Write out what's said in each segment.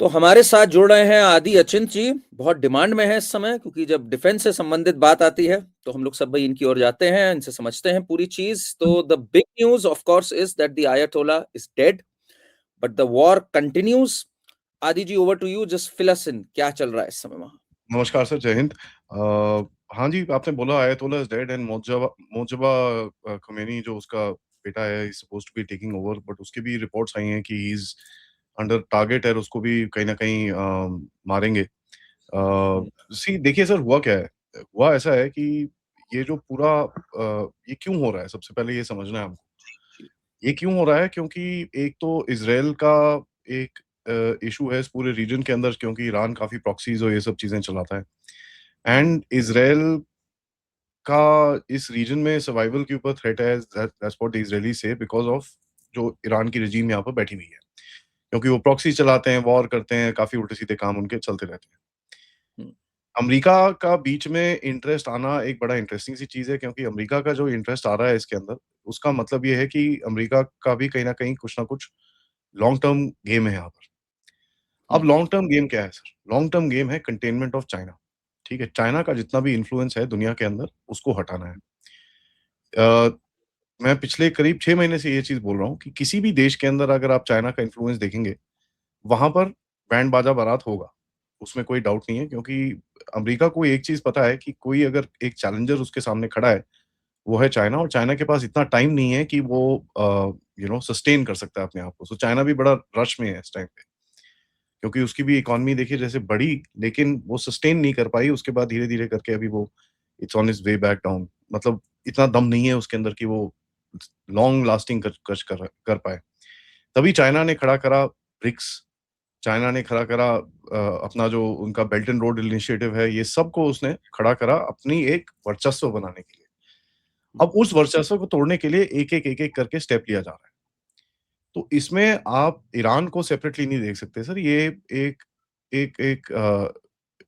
तो हमारे साथ जुड़ रहे हैं आदि अचिंत जी। बहुत डिमांड में है इस समय, क्योंकि जब डिफेंस से संबंधित बात आती है तो हम लोग सब भाई इनकी ओर जाते हैं, इनसे समझते हैं पूरी चीज। तो the big news of course is that the ayatollah is dead, but the war continues. Adi ji, over to you, just fill us in, क्या चल रहा है इस समय वहां? नमस्कार सर, जय हिंद। हाँ जी, आपने बोला ayatollah is dead and Mojtaba Mojtaba Khomeini जो उसका बेटा है, he is supposed to be taking over, but उसकी भी रिपोर्ट्स आई हैं कि ही इज अंडर टारगेट और उसको भी कहीं न कहीं मारेंगे। हम्म, सी देखिए सर, हुआ क्या है? हुआ ऐसा है कि ये जो पूरा ये क्यों हो रहा है? सबसे पहले ये समझना है हमको। जी, ये क्यों हो रहा है? क्योंकि एक तो इज़राइल का एक इश्यू है इस पूरे रीजन के अंदर, क्योंकि ईरान काफ़ी प्रॉक्सीज़ और ये सब चीज़ें चलाता है। हम्म, एंड इज़राइल का इस रीजन में सर्वाइवल के ऊपर थ्रेट है, दैट्स व्हाट द इज़राइलीज़ से, बिकॉज़ ऑफ जो ईरान की रेजिम यहाँ पर बैठी हुई है। क्योंकि वो प्रॉक्सी चलाते हैं, वॉर करते हैं, काफ़ी उल्टे-सीधे काम उनके चलते रहते हैं। हम्म, अमेरिका का बीच में इंटरेस्ट आना एक बड़ा इंटरेस्टिंग सी चीज़ है, क्योंकि अमेरिका का जो इंटरेस्ट आ रहा है इसके अंदर, उसका मतलब ये है कि अमेरिका का भी कहीं न कहीं कुछ न कुछ लॉन्ग टर्म गेम है यहाँ पर। अब हम्म, लॉन्ग टर्म गेम क्या है सर? लॉन्ग टर्म गेम है कंटेनमेंट ऑफ चाइना, ठीक है? चाइना का जितना भी इन्फ्लुएंस है दुनिया के अंदर, उसको हटाना है। अ, मैं पिछले करीब 6 महीने से ये चीज़ बोल रहा हूँ कि किसी भी देश के अंदर अगर आप चाइना का इन्फ्लुएंस देखेंगे, वहाँ पर बैंड बाजा बारात होगा, उसमें कोई डाउट नहीं है, क्योंकि अमेरिका को एक चीज़ पता है कि कोई अगर एक चैलेंजर उसके सामने खड़ा है, वो है चाइना, और चाइना के पास इतना टाइम नहीं है कि वो सस्टेन कर सकता है अपने आप को। सो चाइना भी बड़ा रश में है इस टाइम पे, क्योंकि उसकी भी इकोनॉमी देखिए जैसे बढ़ी, लेकिन वो सस्टेन नहीं कर पाई, उसके बाद धीरे-धीरे करके अभी वो it's on it's way back down. मतलब इतना दम नहीं है उसके अंदर कि वो लॉन्ग लास्टिंग कर पाए। तभी चाइना ने खड़ा करा ब्रिक्स, चाइना ने खड़ा करा अपना जो उनका बेल्ट एंड रोड इनिशिएटिव है, ये सबको उसने खड़ा करा अपनी एक वर्चस्व बनाने के लिए। अब उस वर्चस्व को तोड़ने के लिए एक-एक, एक-एक करके स्टेप लिया जा रहा है। तो इसमें आप ईरान को सेपरेटली नहीं देख सकते सर, ये एक एक एक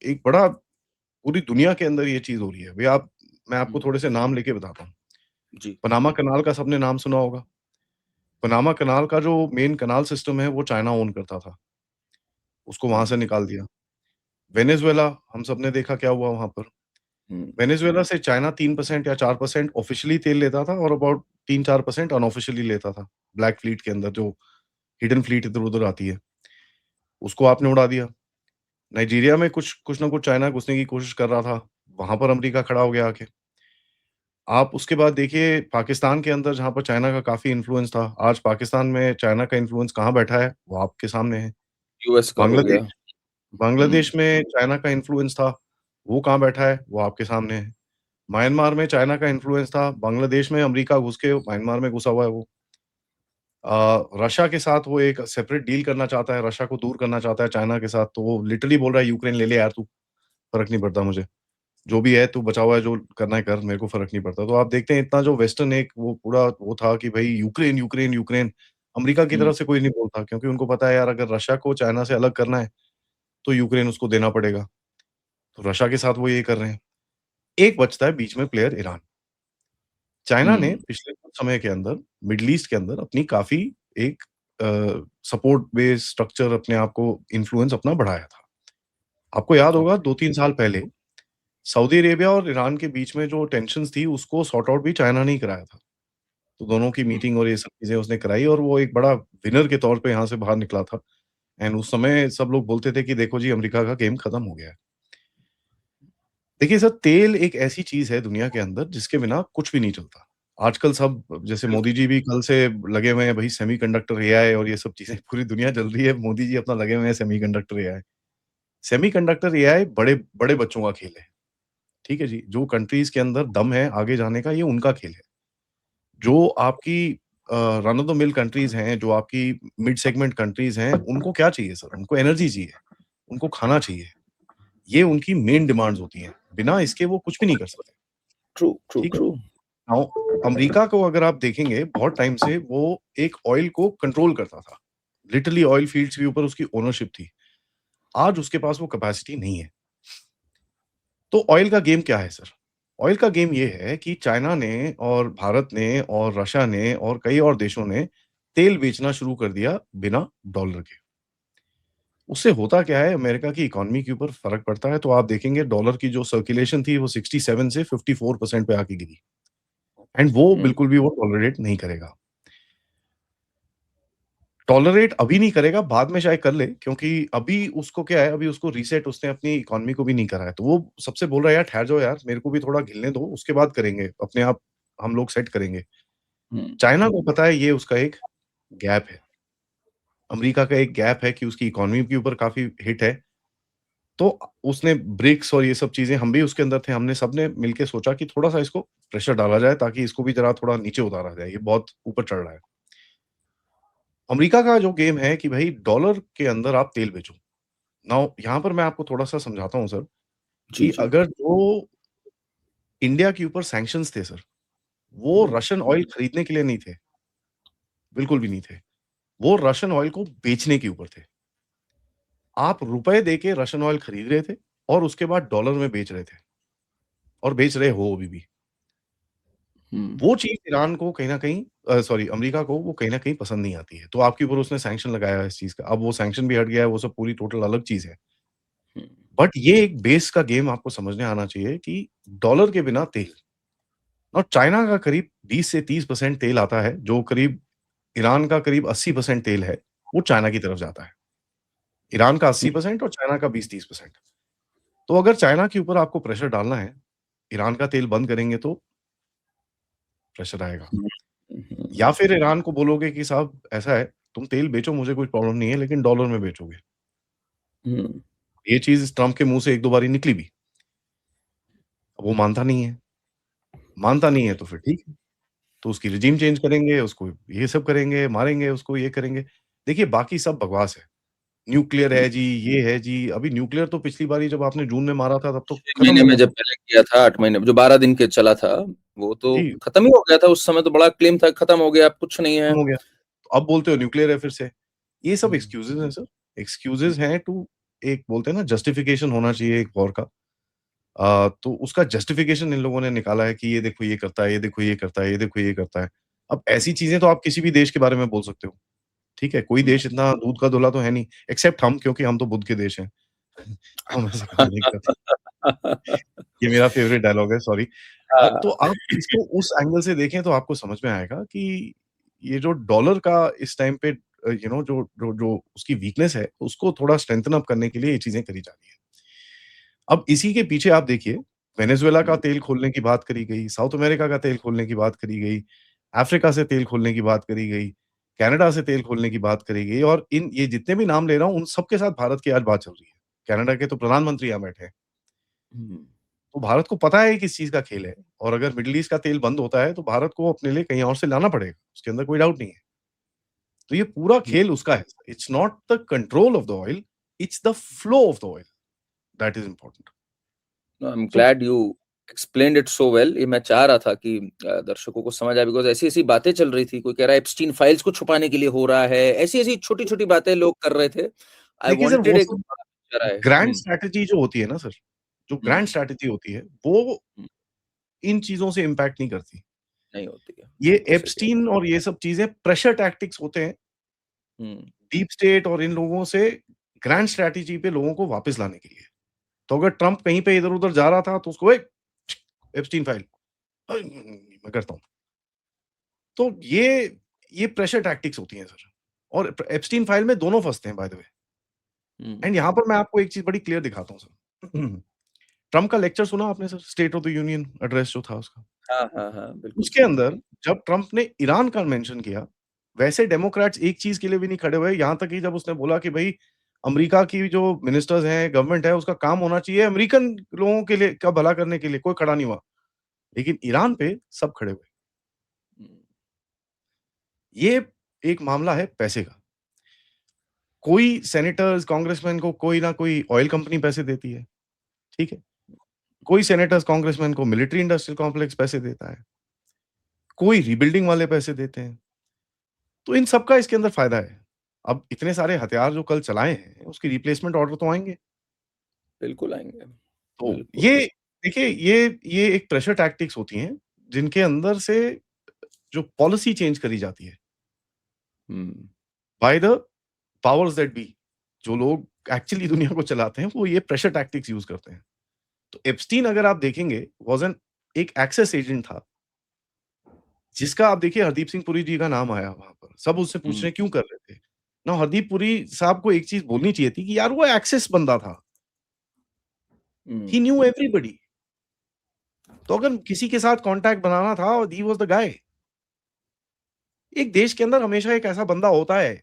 एक बड़ा पूरी दुनिया के अंदर ये चीज़ हो रही है। मैं आपको हम्म, थोड़े से नाम लेके बताता हूँ। जी, पनामा कनाल का सबने नाम सुना होगा। पनामा कनाल का जो मेन कनाल सिस्टम है, वो चाइना ओन करता था। उसको वहाँ हम्म, से निकाल दिया। वेनेज़ुएला हम सबने देखा क्या हुआ वहाँ पर। हम्म, वेनेज़ुएला से चाइना 3% या 4% ऑफ़िशियली तेल लेता था और अबाउट 3-4% अनऑफ़िशियली लेता था। ब्लैक फ्लीट के अंदर जो हिडन फ्लीट इधर-उधर आती है, उसको आपने उड़ा दिया। नाइजीरिया में कुछ कुछ ना कुछ चाइना घुसने की कोशिश कर रहा था, वहाँ पर अमेरिका खड़ा हो गया आके। आप उसके बाद देखिए पाकिस्तान के अंदर जहाँ पर चाइना का काफ़ी इन्फ्लुएंस था, आज पाकिस्तान में चाइना का इन्फ्लुएंस कहाँ बैठा है, वो आपके सामने है। यूएस का हो गया। बांग्लादेश हम्म, बांग्लादेश में चाइना का इन्फ्लुएंस था, वो कहाँ बैठा है, वो आपके सामने है। म्यांमार में चाइना का इन्फ्लुएंस था, बांग्लादेश में अमेरिका घुस के म्यांमार में घुसा हुआ है वो। रशिया के साथ वो एक सेपरेट डील करना चाहता है, रशिया को दूर करना चाहता है चाइना के साथ, तो वो लिटरली बोल रहा है यूक्रेन ले ले यार तू, फ़र्क नहीं पड़ता मुझे। जो भी है तू बचा हुआ है, जो करना है कर, मेरे को फ़र्क नहीं पड़ता। तो आप देखते हैं इतना जो वेस्टर्न एक वो पूरा वो था कि भई यूक्रेन, यूक्रेन, यूक्रेन, अमेरिका की हम्म, तरफ से कोई नहीं बोलता, क्योंकि उनको पता है यार अगर रशिया को चाइना से अलग करना है, तो यूक्रेन उसको देना पड़ेगा। तो रशिया के साथ वो ये कर रहे हैं। एक बचता है बीच में प्लेयर ईरान। चाइना ने हम्म, पिछले कुछ समय के अंदर मिडल ईस्ट के अंदर अपनी काफ़ी एक अ, सपोर्ट बेस्ड स्ट्रक्चर अपने आप को इन्फ्लुएंस अपना बढ़ाया था। आपको याद होगा ओके, 2-3 साल पहले सऊदी अरेबिया और ईरान के बीच में जो टेंशन्स थी, उसको सॉर्ट आउट भी चाइना ने ही कराया था। तो दोनों की हम्म, मीटिंग और ये सब चीज़ें उसने कराई और वो एक बड़ा विनर के तौर पे यहाँ से बाहर निकला था। एंड उस समय सब लोग बोलते थे कि देखो जी अमेरिका का गेम खत्म हो गया है। देखिए सर, तेल एक ऐसी चीज़ है दुनिया के अंदर जिसके बिना कुछ भी नहीं चलता। आजकल सब जैसे मोदी बिल्कुल, जी भी कल से लगे हुए हैं भई सेमीकंडक्टर एआई और ये सब चीज़ें पूरी दुनिया जल रही है, मोदी जी अपना लगे हुए हैं सेमीकंडक्टर एआई। सेमीकंडक्टर एआई बड़े बड़े बच्चों का खेल है, ठीक है जी? जो कंट्रीज़ के अंदर दम है आगे जाने का, ये उनका खेल है। जो आपकी run of the mill countries हैं, जो आपकी मिड सेगमेंट कंट्रीज़ हैं, उनको क्या चाहिए सर? उनको एनर्जी चाहिए, उनको खाना चाहिए। ये उनकी मेन डिमांड्स होती हैं। बिना इसके वो कुछ भी नहीं कर सकते, ट्रू, ट्रू, ठीक है? ट्रू। नाउ अमेरिका को अगर आप देखेंगे बहुत टाइम से वो एक ऑयल को कंट्रोल करता था। लिटरली ऑयल फील्ड्स के ऊपर उसकी ओनरशिप थी। आज उसके पास वो कैपेसिटी नहीं है। तो ऑयल का गेम क्या है सर? ऑयल का गेम ये है कि चाइना ने और भारत ने और रशिया ने और कई और देशों ने तेल बेचना शुरू कर दिया बिना डॉलर के। उससे होता क्या है, अमेरिका की इकोनॉमी के ऊपर फ़र्क पड़ता है। तो आप देखेंगे डॉलर की जो सर्कुलेशन थी वो 67 से 54% पे आके गिरी एंड वो बिल्कुल भी वो टॉलरेट नहीं करेगा। टॉलरेट अभी नहीं करेगा, बाद में शायद कर ले, क्योंकि अभी उसको क्या है, अभी उसको रीसेट उसने अपनी इकोनॉमी को भी नहीं करा है। तो वो सबसे बोल रहा है, यार ठहर जाओ यार, मेरे को भी थोड़ा हिलने दो, उसके बाद करेंगे, अपने आप हम लोग सेट करेंगे। चाइना को पता है ये उसका एक गैप है। अमेरिका का एक गैप है कि उसकी इकोनॉमी के ऊपर काफ़ी हिट है। तो उसने ब्रिक्स और ये सब चीज़ें, हम भी उसके अंदर थे, हमने सबने मिलके सोचा कि थोड़ा-सा इसको प्रेशर डाला जाए ताकि इसको भी ज़रा थोड़ा नीचे उतारा जाए, ये बहुत ऊपर चढ़ रहा है। अमेरिका का जो गेम है कि भई डॉलर के अंदर आप तेल बेचो। नाउ यहाँ पर मैं आपको थोड़ा-सा समझाता हूँ सर, जी, कि जी। अगर जो इंडिया के ऊपर सैंक्शंस थे सर, वो रशियन ऑयल खरीदने के लिए नहीं थे, बिल्कुल भी नहीं थे। वो रशियन ऑयल को बेचने के ऊपर थे। आप रुपए देके रशियन ऑयल खरीद रहे थे और उसके बाद डॉलर में बेच रहे थे और बेच रहे हो अभी भी। वो चीज़ ईरान को कहीं न कहीं सॉरी अमेरिका को वो कहीं न कहीं पसंद नहीं आती है। तो आपके ऊपर उसने सैंक्शन लगाया है इस चीज़ का। अब वो सैंक्शन भी हट गया है, वो सब पूरी टोटल अलग चीज़ है। बट ये एक बेस का गेम आपको समझने आना चाहिए कि डॉलर के बिना तेल और चाइना का करीब 20 से 30% तेल आता है, जो करीब ईरान का करीब 80% तेल है, वो चाइना की तरफ जाता है। ईरान का 80% और चाइना का 20-30%। तो अगर चाइना के ऊपर आपको प्रेशर डालना है, ईरान का तेल बंद करेंगे तो प्रेशर आएगा। या फिर ईरान को बोलोगे कि साहब ऐसा है, तुम तेल बेचो मुझे कोई प्रॉब्लम नहीं है, लेकिन डॉलर में बेचोगे। ये चीज़ ट्रम्प के मुँह से 1-2 बारी निकली भी। अब वो मानता नहीं है। मानता नहीं है तो फिर ठीक है, तो उसकी रेजिम चेंज करेंगे, उसको ये सब करेंगे, मारेंगे उसको, ये करेंगे। देखिए बाकी सब बकवास है। न्यूक्लियर है जी, ये है जी, अभी न्यूक्लियर तो पिछली बारी जब आपने जून में मारा था तब तो 6 खत्म महीने हो में गया जब था। पहले किया था, 8 महीने जो 12 दिन के चला था, वो तो जी, खत्म ही हो गया था। उस समय तो बड़ा क्लेम था, खत्म हो गया, अब कुछ नहीं है। खत्म हो गया। तो अब बोलते हो न्यूक्लियर है फिर से। ये सब हुँ, एक्सक्यूज़ेज़ हैं सर। एक्सक्यूज़ेज़ हैं टू एक बोलते हैं ना जस्टिफिकेशन होना चाहिए एक वॉर का। तो उसका जस्टिफिकेशन इन लोगों ने निकाला है कि ये देखो ये करता है, ये देखो ये करता है, ये देखो ये करता है। अब ऐसी चीज़ें तो आप किसी भी देश के बारे में बोल सकते हो, ठीक है? कोई देश इतना दूध का धुला तो है नहीं, एक्सेप्ट हम क्योंकि हम तो बुध के देश हैं। हम ऐसे काम नहीं करते। ये मेरा फेवरेट डायलॉग है, सॉरी। तो हाँ, आप इसको उस एंगल से देखें तो आपको समझ में आएगा कि ये जो डॉलर का इस टाइम पे जो जो जो उसकी वीकनेस है, उसको थोड़ा स्ट्रेंथन अप करने के लिए ये चीज़ें करी जा रही हैं। अब इसी के पीछे आप देखिए, वेनेज़ुएला का तेल खोलने की बात करी गई, साउथ अमेरिका का तेल खोलने की बात करी गई, अफ्रीका से तेल खोलने की बात करी गई, कनाडा से तेल खोलने की बात करी गई और इन ये जितने भी नाम ले रहा हूँ, उन सबके साथ भारत की आज बात चल रही है। कनाडा के तो प्रधानमंत्री यहाँ बैठे हैं। तो भारत को पता है ये किस चीज़ का खेल है और अगर मिडल ईस्ट का तेल बंद होता है, तो भारत को अपने लिए कहीं और से लाना पड़ेगा, उसके अंदर कोई डाउट नहीं है। तो ये पूरा खेल उसका है। It's not the control of the oil, it's the flow of the oil that is important. I am so glad you explained it so well. ये मैं चाह रहा था कि दर्शकों को समझ आए, बिकॉज़ ऐसी-ऐसी बातें चल रही थी। कोई कह रहा है एप्स्टीन फाइल्स को छुपाने के लिए हो रहा है। ऐसी-ऐसी छोटी-छोटी बातें लोग कर रहे थे। आई देखिए सर, वांटेड वो एक सब बड़ा पिक्चर आए। ग्रैंड स्ट्रैटेजी जो होती है ना सर, जो हुँ, ग्रैंड स्ट्रैटेजी होती है, वो हुँ, इन चीज़ों से इम्पैक्ट नहीं करती। नहीं होती है। ये बिल्कुल सही कह एप्स्टीन और ये सब चीज़ें प्रेशर टैक्टिक्स होते हैं, हुँ, डीप स्टेट और इन लोगों से ग्रैंड स्ट्रैटेजी पे लोगों को वापस लाने के लिए। तो अगर ट्रम्प कहीं पे इधर-उधर जा रहा था, तो उसको ए एप्स्टीन फाइल मैं करता हूँ। तो ये प्रेशर टैक्टिक्स होती हैं सर और एप्स्टीन फाइल में दोनों फँसते हैं by the way. Hmm. And यहाँ पर मैं आपको एक चीज़ बड़ी क्लियर दिखाता हूँ सर। ट्रम्प का लेक्चर सुना आपने sir? State of the union address जो था उसका? हाँ, हाँ, हाँ, बिल्कुल उसके सुना। अंदर जब ट्रम्प ने ईरान का मेंशन किया, वैसे डेमोक्रेट्स एक चीज़ के लिए भी नहीं खड़े हुए, यहाँ तक कि जब उसने बोला कि भई अमेरिका की जो मिनिस्टर्स हैं, गवर्नमेंट है, उसका काम होना चाहिए अमेरिकन लोगों के लिए का भला करने के लिए, कोई खड़ा नहीं हुआ। लेकिन ईरान पे सब खड़े हुए। हुँ, ये एक मामला है पैसे का। कोई सेनेटर्स, कांग्रेसमैन को कोई ना कोई ऑयल कंपनी पैसे देती है, ठीक है? कोई सेनेटर्स, कांग्रेसमैन को मिलिट्री इंडस्ट्रियल कॉम्प्लेक्स पैसे देता है, कोई रिबिल्डिंग वाले पैसे देते हैं। तो इन सबका इसके अंदर फ़ायदा है। अब इतने सारे हथियार जो कल चलाए हैं, उसकी रिप्लेसमेंट ऑर्डर तो आएँगे। बिल्कुल आएँगे। तो बिल्कुल। देखिए ये एक प्रेशर टैक्टिक्स होती हैं, जिनके अंदर से जो पॉलिसी चेंज करी जाती है हुँ, by the powers that be. जो लोग एक्चुअली दुनिया को चलाते हैं, वो ये प्रेशर टैक्टिक्स यूज़ करते हैं। तो एप्स्टीन अगर आप देखेंगे वाज़ एन एक एक्सेस एजेंट था, जिसका आप देखिए हरदीप सिंह पुरी जी का नाम आया वहाँ पर। सब उससे पूछ रहे हैं क्यों कर रहे थे? नाउ हरदीप पुरी साहब को एक चीज़ बोलनी चाहिए थी कि यार वो एक्सेस बंदा था। ही न्यू एवरीबॉडी। तो अगर किसी के साथ कॉन्टैक्ट बनाना था, ही वाज़ द गाय। एक देश के अंदर हमेशा एक ऐसा बंदा होता है।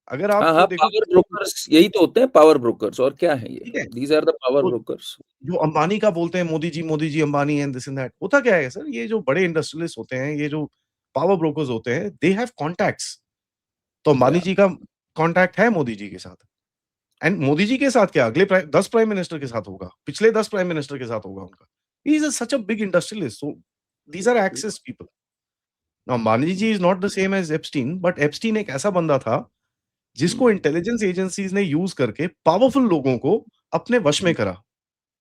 अगर आप हाँ, हाँ, देखो पावर ब्रोकर्स यही तो होते हैं, पावर ब्रोकर्स, और क्या है ये? ठीक है, दीज़ आर द पावर तो ब्रोकर्स। जो अंबानी का बोलते हैं Modi ji Ambani and this and that, होता क्या है सर, ये जो बड़े इंडस्ट्रियलिस्ट होते हैं, ये जो पावर ब्रोकर्स होते हैं, दे हैव कॉन्टैक्ट्स। तो अंबानी या जी का कॉन्टैक्ट है मोदी जी के साथ। एंड मोदी जी के साथ क्या, अगले 10 प्राइम मिनिस्टर के साथ होगा, पिछले 10 प्राइम मिनिस्टर के साथ होगा उनका। He is such a big industrialist, so these are access people. Now Ambani ji is not the same as Epstein, but Epstein एक ऐसा बंदा था, जिसको इंटेलिजेंस एजेंसीज़ ने यूज़ करके पावरफुल लोगों को अपने वश में करा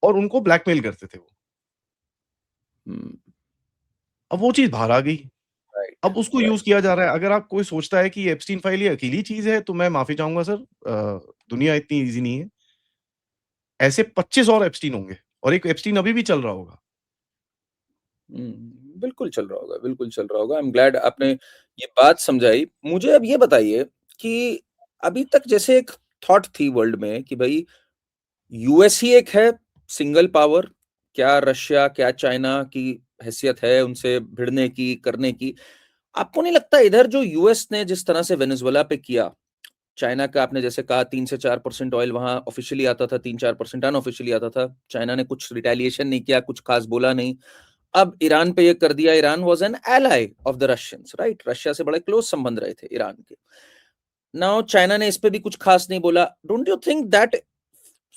और उनको ब्लैकमेल करते थे वो। अब वो चीज़ बाहर आ गई। राइट, अब उसको राइट। यूज़ किया जा रहा है। अगर आप कोई सोचता है कि ये एप्स्टीन फाइल ये अकेली चीज़ है, तो मैं माफ़ी चाहूँगा सर, दुनिया इतनी ईज़ी नहीं है। ऐसे 25 और एप्स्टीन होंगे और एक एप्स्टीन अभी भी चल रहा होगा। बिल्कुल चल रहा होगा, बिल्कुल चल रहा होगा। आई एम ग्लैड आपने ये बात समझाई। मुझे अब ये बताइए कि अभी तक जैसे एक थॉट थी वर्ल्ड में कि भई यूएस ही एक है सिंगल पावर, क्या रशिया, क्या चाइना की हैसियत है उनसे भिड़ने की, करने की? आपको नहीं लगता इधर जो यूएस ने जिस तरह से वेनेजुएला पे किया, चाइना का आपने जैसे कहा 3 से 4% ऑयल वहाँ ऑफिशियली आता था, 3-4% अनऑफिशियली आता था। चाइना ने कुछ रिटेलिएशन नहीं किया, कुछ खास बोला नहीं। अब ईरान पे ये कर दिया। Iran was an ally of the Russians, right? Russia से बड़े क्लोज संबंध रहे थे ईरान के। नाउ चाइना ने इस पे भी कुछ खास नहीं बोला। Don't you think that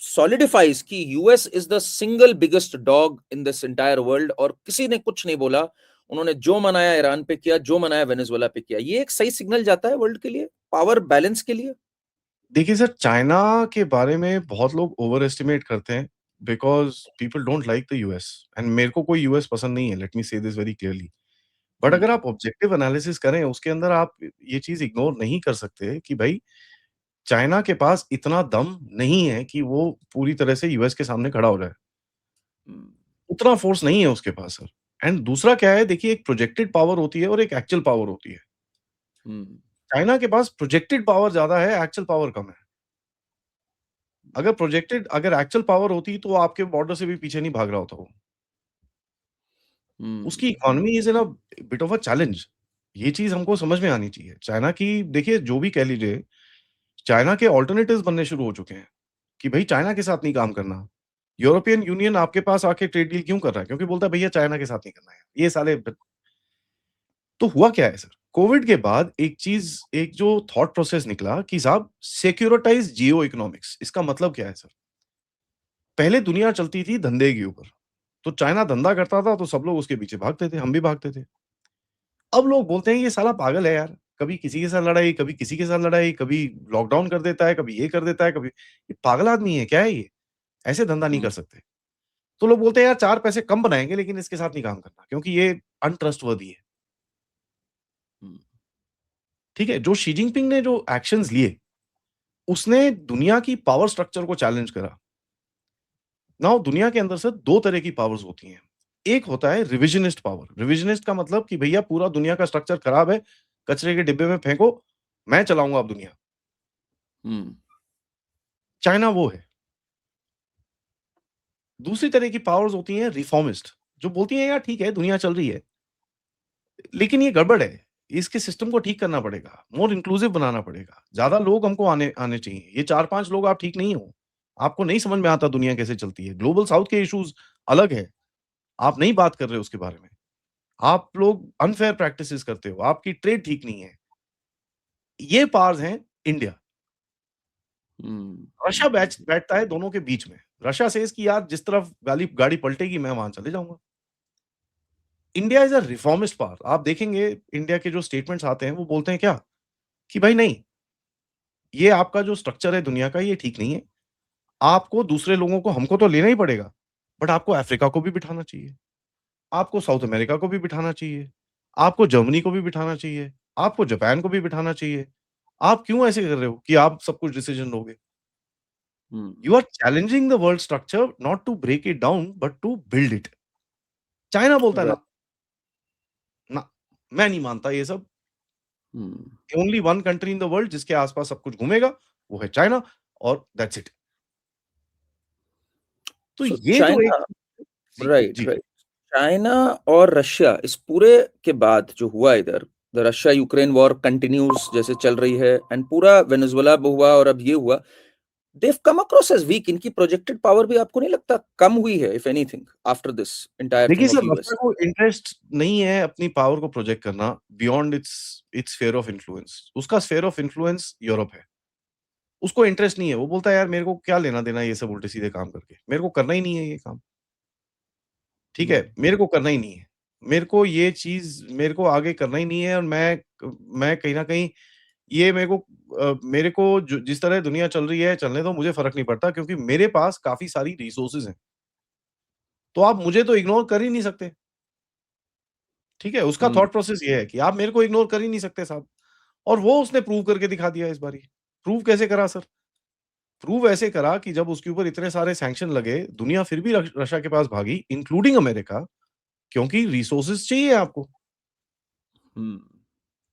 solidifies कि US is the single biggest dog in this entire world और किसी ने कुछ नहीं बोला। उन्होंने जो मनाया ईरान पे किया, जो मनाया वेनेजुएला पे किया। ये एक सही सिग्नल जाता है वर्ल्ड के लिए, पावर बैलेंस के लिए? देखिए सर, चाइना के बारे में बहुत लोग ओवर एस्टिमेट करते हैं because people don't like the US and मेरे को कोई यूएस पसंद नहीं है, लेट मी से दिस वेरी क्लियरली। बट हम्म, अगर आप ऑब्जेक्टिव एनालिसिस करें, उसके अंदर आप ये चीज़ इग्नोर नहीं कर सकते कि भई चाइना के पास इतना दम नहीं है कि वो पूरी तरह से यूएस के सामने खड़ा हो जाए। हम्म, उतना फ़ोर्स नहीं है उसके पास सर। एंड दूसरा क्या है, देखिए एक प्रोजेक्टेड पावर होती है और एक एक्चुअल पावर होती है। हम्म, चाइना के पास प्रोजेक्टेड पावर ज़्यादा है, एक्चुअल पावर कम है। अगर एक्चुअल पावर होती तो वो आपके बॉर्डर से भी पीछे नहीं भाग रहा होता वो। हम्म, उसकी economy is in a bit of a challenge. ये चीज़ हमको समझ में आनी चाहिए। चाइना की देखिए जो भी कह लीजिए, चाइना के अल्टरनेटिव्स बनने शुरू हो चुके हैं, कि भई चाइना के साथ नहीं काम करना। यूरोपियन यूनियन आपके पास आके ट्रेड डील क्यों कर रहा है? क्योंकि बोलता है भैया चाइना के साथ नहीं करना है। ये साले ब तो हुआ क्या है सर? कोविड के बाद एक जो थॉट प्रोसेस निकला कि साहब सिक्योरिटाइज़ जियो इकोनॉमिक्स। इसका मतलब क्या है सर? पहले दुनिया चलती थी धंधे के ऊपर। तो चाइना धंधा करता था तो सब लोग उसके पीछे भागते थे, हम भी भागते थे। अब लोग बोलते हैं ये साला पागल है यार, कभी किसी के साथ लड़ाई, कभी किसी के साथ लड़ाई, कभी लॉकडाउन कर देता है, कभी ये कर देता है, कभी ये पागल आदमी है, क्या है ये? ऐसे धंधा नहीं हम्म, कर सकते। तो लोग बोलते हैं यार 4 पैसे कम बनाएँगे लेकिन इसके साथ नहीं काम करना क्योंकि ये अनट्रस्टवर्दी है। हम्म, ठीक है? जो शी जिनपिंग ने जो एक्शंस लिए, उसने दुनिया की पावर स्ट्रक्चर को चैलेंज करा। नाउ दुनिया के अंदर सर 2 तरह की पावर्स होती हैं। एक होता है रिविजनिस्ट पावर। रिविजनिस्ट का मतलब कि भैया पूरा दुनिया का स्ट्रक्चर खराब है, कचरे के डिब्बे में फेंको, मैं चलाऊँगा अब दुनिया। हम्म, चाइना वो है। दूसरी तरह की पावर्स होती हैं रिफॉर्मिस्ट, जो बोलती हैं यार ठीक है दुनिया चल रही है, लेकिन ये गड़बड़ है। इसके सिस्टम को ठीक करना पड़ेगा, मोर इंक्लूसिव बनाना पड़ेगा। ज़्यादा लोग हमको आने आने चाहिए। ये 4-5 लोग आप ठीक नहीं हो। आपको नहीं समझ में आता दुनिया कैसे चलती है। ग्लोबल साउथ के इश्यूज़ अलग है। आप नहीं बात कर रहे हो उसके बारे में। आप लोग अनफेयर प्रैक्टिसेस करते हो, आपकी ट्रेड ठीक नहीं है। ये पावर्स हैं इंडिया। हम्म, रशिया बैठता है दोनों के बीच में। रशिया सेज़ कि यार जिस तरफ गाली गाड़ी पलटेगी मैं वहाँ चले जाऊँगा। India is a reformist power. आप देखेंगे इंडिया के जो स्टेटमेंट्स आते हैं वो बोलते हैं क्या? कि भाई नहीं, ये आपका जो स्ट्रक्चर है दुनिया का ये ठीक नहीं है। आपको दूसरे लोगों को हमको तो लेना ही पड़ेगा, बट आपको अफ्रीका को भी बिठाना चाहिए। आपको साउथ अमेरिका को भी बिठाना चाहिए। आपको जर्मनी को भी बिठाना चाहिए। आपको जापान को भी बिठाना चाहिए। आप क्यों ऐसे कर रहे हो कि आप सब कुछ डिसीज़न लोगे? You are challenging the world structure not to break it down but to build it. China बोलता है ना, ना मैं नहीं मानता ये सब। Only one country in the world जिसके आसपास सब कुछ घूमेगा वो है चाइना, और दैट्स इट। तो सो ये जो चाइना, एक जी, राइट जी। राइट, चाइना और रशिया, इस पूरे के बाद जो हुआ इधर, the Russia Ukraine war continues जैसे चल रही है, एंड पूरा वेनेजुएला में हुआ और अब ये हुआ, they've come across as weak. इनकी प्रोजेक्टेड पावर भी आपको नहीं लगता कम हुई है, if anything, after this entire देखिए thing of sir, US? Russia को इंटरेस्ट नहीं है अपनी पावर को प्रोजेक्ट करना beyond it's it's sphere of influence. उसका स्फीयर ऑफ इन्फ्लुएंस यूरोप है। उसको इंटरेस्ट नहीं है। वो बोलता है यार मेरे को क्या लेना-देना ये सब उल्टे-सीधे काम करके। मेरे को करना ही नहीं है ये काम। ठीक है? मेरे को करना ही नहीं है। मेरे को ये चीज़ मेरे को आगे करना ही नहीं है, और मैं कहीं न कहीं ये मेरे को जो जिस तरह दुनिया चल रही है चलने दो, मुझे फ़र्क नहीं पड़ता, क्योंकि मेरे पास काफ़ी सारी रिसोर्सेज़ हैं। तो आप मुझे तो इग्नोर कर ही नहीं सकते। ठीक है? उसका थॉट प्रोसेस ये है कि आप मेरे को इग्नोर कर ही नहीं सकते साहब, और वो उसने प्रूव करके दिखा दिया इस बारी। प्रूव कैसे करा सर? प्रूव ऐसे करा कि जब उसके ऊपर इतने सारे सैंक्शन लगे, दुनिया फिर भी रशिया के पास भागी, इंक्लूडिंग अमेरिका, क्योंकि रिसोर्सेज़ चाहिए आपको।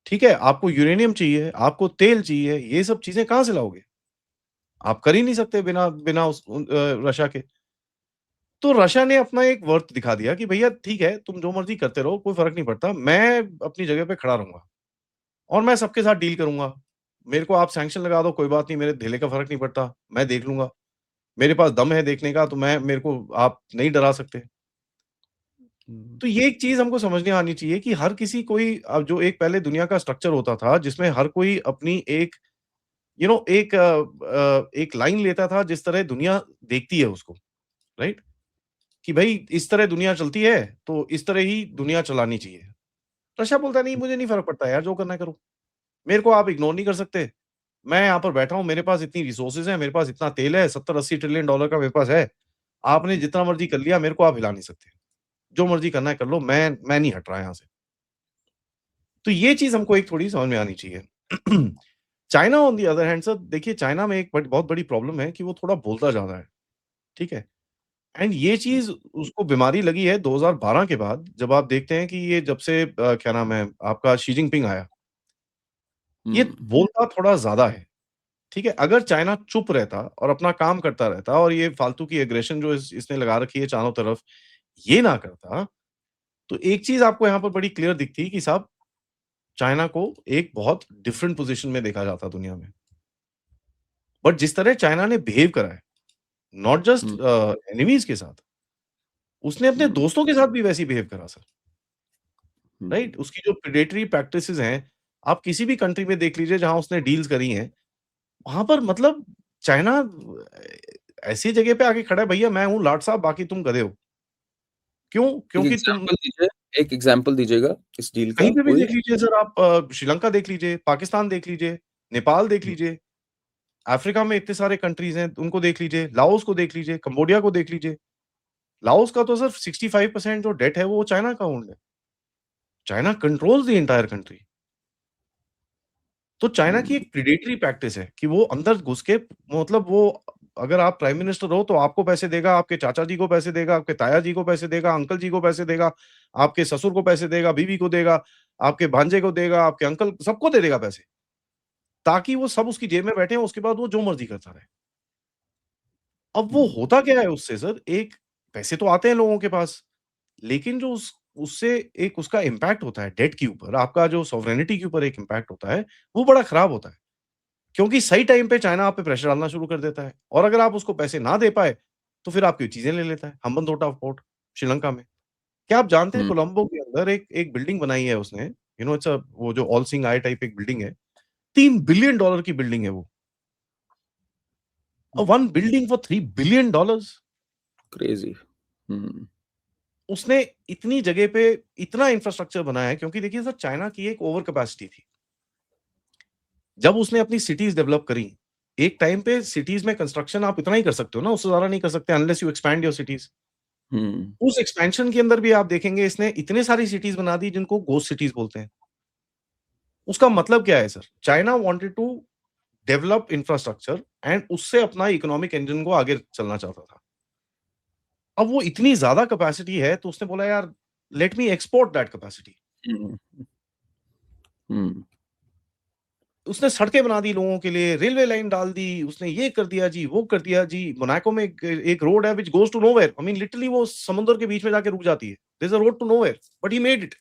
ठीक है? आपको यूरेनियम चाहिए, आपको तेल चाहिए, ये सब चीज़ें कहाँ से लाओगे? आप कर ही नहीं सकते बिना बिना रशिया के। तो रशिया ने अपना एक वर्थ दिखा दिया कि भैया ठीक है, तुम जो मर्ज़ी करते रहो, कोई फ़र्क नहीं पड़ता। मैं अपनी जगह पे खड़ा रहूँगा और मैं सबके साथ डील करूँगा। मेरे को आप सैंक्शन लगा दो, कोई बात नहीं, मेरे धेले का फ़र्क नहीं पड़ता, मैं देख लूँगा। मेरे पास दम है देखने का, तो मेरे को आप नहीं डरा सकते। तो ये एक चीज़ हमको समझ में आनी चाहिए कि हर किसी कोई जो एक पहले दुनिया का स्ट्रक्चर होता था, जिसमें हर कोई अपनी एक एक लाइन लेता था जिस तरह दुनिया देखती है उसको, राइट? कि भई इस तरह दुनिया चलती है, तो इस तरह ही दुनिया चलानी चाहिए। रशिया बोलता है नहीं, मुझे नहीं फ़र्क पड़ता यार, जो करना है करो। मेरे को आप इग्नोर नहीं कर सकते। मैं यहाँ पर बैठा हूँ, मेरे पास इतनी रिसोर्सेज़ हैं, मेरे पास इतना तेल है, 70-80 ट्रिलियन डॉलर का मेरे पास है। आपने जितना मर्ज़ी कर लिया, मेरे को आप हिला नहीं सकते। जो मर्ज़ी करना है कर लो, मैं नहीं हट रहा यहाँ से। तो ये चीज़ हमको एक थोड़ी समझ में आनी चाहिए। China on the other hand sir, देखिए चाइना में एक बहुत बड़ी प्रॉब्लम है कि वो थोड़ा बोलता ज़्यादा है, ठीक है? एंड ये चीज़ उसको बीमारी लगी है 2012 के बाद, जब आप देखते हैं कि ये जब से क्या नाम है आपका शी जिनपिंग आया, ये बोलता थोड़ा ज़्यादा है, ठीक है? अगर चाइना चुप रहता और अपना काम करता रहता और ये फालतू की एग्रेशन जो इसने लगा रखी है चारों तरफ, ये ना करता, तो एक चीज़ आपको यहाँ पर बड़ी क्लियर दिखती कि साहब चाइना को एक बहुत डिफरेंट पोज़ीशन में देखा जाता दुनिया में। बट जिस तरह चाइना ने बिहेव करा है, नॉट जस्ट एनिमीज़ के साथ, उसने अपने दोस्तों के साथ भी वैसे ही बिहेव करा सर, राइट? उसकी जो प्रेडेटरी प्रैक्टिसेज़ हैं, आप किसी भी कंट्री में देख लीजिए जहाँ उसने डील्स करी हैं, वहाँ पर मतलब चाइना ऐसी जगह पे आके खड़ा है, भैया मैं हूँ लाट साहब, बाकी तुम गधे हो। क्यों? एक क्योंकि तुम एग्जांपल दीजिए, एक एग्जांपल दीजिएगा इस डील कहीं का पे भी कोई। देख लीजिए सर, आप श्रीलंका देख लीजिए, पाकिस्तान देख लीजिए, नेपाल देख लीजिए, अफ्रीका में इतने सारे कंट्रीज़ हैं, उनको देख लीजिए, लाओस को देख लीजिए, कंबोडिया को देख लीजिए। लाओस का तो सिर्फ 65% जो डेट है वो चाइना का ओन्ड है। China controls the entire country. तो चाइना की एक प्रेडेटरी प्रैक्टिस है कि वो अंदर घुस के, मतलब वो अगर आप प्राइम मिनिस्टर हो तो आपको पैसे देगा, आपके चाचा जी को पैसे देगा, आपके ताया जी को पैसे देगा, अंकल जी को पैसे देगा, आपके ससुर को पैसे देगा, बीवी को देगा, आपके भांजे को देगा, आपके अंकल सबको दे देगा पैसे। ताकि वो सब उसकी जेब में बैठे हों, उसके बाद वो जो मर्ज़ी करता रहे। अब वो होता क्या है उससे सर, एक पैसे तो आते हैं लोगों के पास, लेकिन जो उससे एक उसका इम्पैक्ट होता है डेट के ऊपर, आपका जो सॉवरेनिटी के ऊपर एक इम्पैक्ट होता है, वो बड़ा खराब होता है। क्योंकि सही टाइम पे चाइना आप पे प्रेशर डालना शुरू कर देता है, और अगर आप उसको पैसे ना दे पाए, तो फिर आपकी चीज़ें ले लेता है। हम्बनटोटा पोर्ट श्रीलंका में। क्या आप जानते हैं कोलंबो के अंदर एक एक बिल्डिंग बनाई है उसने, इट्स वो जो ऑल सीइंग आई टाइप एक बिल्डिंग है, $3 बिलियन की बिल्डिंग है वो। 1 बिल्डिंग फॉर $3 बिलियन। क्रेजी। उसने इतनी जगह पे इतना इंफ्रास्ट्रक्चर बनाया है, क्योंकि देखिए सर चाइना की एक ओवर कैपेसिटी थी। जब उसने अपनी सिटीज़ डेवलप करी, एक टाइम पे सिटीज़ में कंस्ट्रक्शन आप इतना ही कर सकते हो ना, उससे ज़्यादा नहीं कर सकते unless you expand your cities. उस एक्सपेंशन के अंदर भी आप देखेंगे इसने इतनी सारी सिटीज़ बना दी जिनको घोस्ट सिटीज़ बोलते हैं। उसका मतलब क्या है sir? China wanted to develop infrastructure and उससे अपना इकोनॉमिक इंजन को आगे चलना चाहता था। अब वो इतनी ज्यादा कैपेसिटी है तो उसने बोला यार let me export that capacity. Hmm, hmm, उसने सड़कें बना दी लोगों के लिए, रेलवे लाइन डाल दी, उसने ये कर दिया जी, वो कर दिया जी। मोनाको में एक रोड है which goes to nowhere, I mean literally वो समुद्र के बीच में जाके रुक जाती है। There is a road to nowhere but he made it.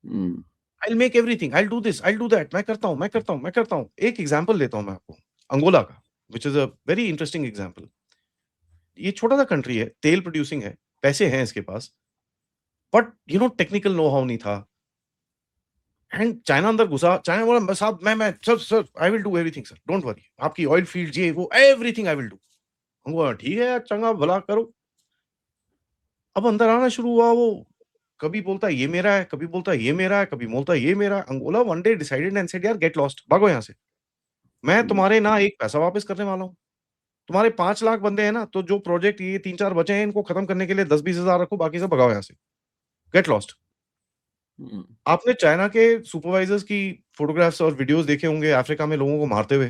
Hmm, I will make everything, I will do this, I will do that, मैं करता हूं, मैं करता हूं, मैं करता हूं। एक एग्जांपल देता हूं मैं आपको, अंगोला का, which is a very interesting example. ये छोटा सा कंट्री है, तेल प्रोड्यूसिंग है, पैसे हैं इसके पास, बट टेक्निकल नो हाउ नहीं था। एंड चाइना अंदर घुसा, चाइना बोला साहब मैं sir sir I will do everything sir, don't worry, आपकी ऑयल फील्ड ये वो एवरीथिंग आई विल डू। हम बोला ठीक है यार, चंगा भला करो। अब अंदर आना शुरू हुआ वो, कभी बोलता है ये मेरा है, कभी बोलता है ये मेरा है, कभी बोलता है ये मेरा है। Angola one day decided and said यार गेट लॉस्ट, भागो यहाँ से। मैं तुम्हारे ना एक पैसा वापस करने वाला हूँ। तुम्हारे 5 लाख बंदे हैं ना, तो जो प्रोजेक्ट ये 3-4 बचे हैं इनको खत्म करने के लिए 10-20 हजार रखो, बाकी सब भगाओ यहाँ से, गेट लॉस्ट। हम्म, आपने चाइना के सुपरवाइजर्स की फोटोग्राफ्स और वीडियोस देखे होंगे अफ्रीका में लोगों को मारते हुए,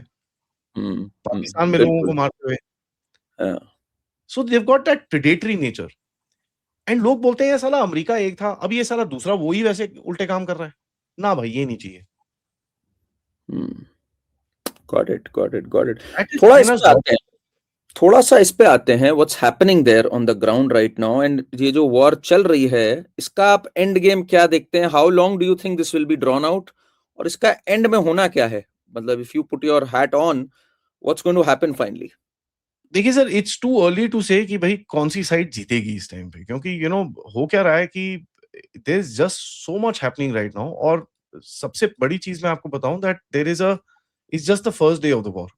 पाकिस्तान में लोगों को बिल्कुल। मारते हुए। हाँ, so they've got that predatory nature. And लोग बोलते हैं ये साला अमेरिका एक था, अब ये साला दूसरा वो ही वैसे उल्टे काम कर रहा है। ना भाई, ये नहीं चाहिए। Got it, got it, got it. That is थोड़ा इस China's पे job. आते हैं, थोड़ा सा इस पे आते हैं, what's happening there on the ground right now, and ये जो वॉर चल रही है इसका आप एंड गेम क्या देखते हैं? How long do you think this will be drawn out, और इसका एंड में होना क्या है? मतलब if you put your hat on, what's going to happen finally? देखिए sir, it's too early to say कि भाई कौन सी साइड जीतेगी इस टाइम पे, क्योंकि हो क्या रहा है कि there is just so much happening right now. और सबसे बड़ी चीज मैं आपको बताऊं that there is a it's just the first day of the war.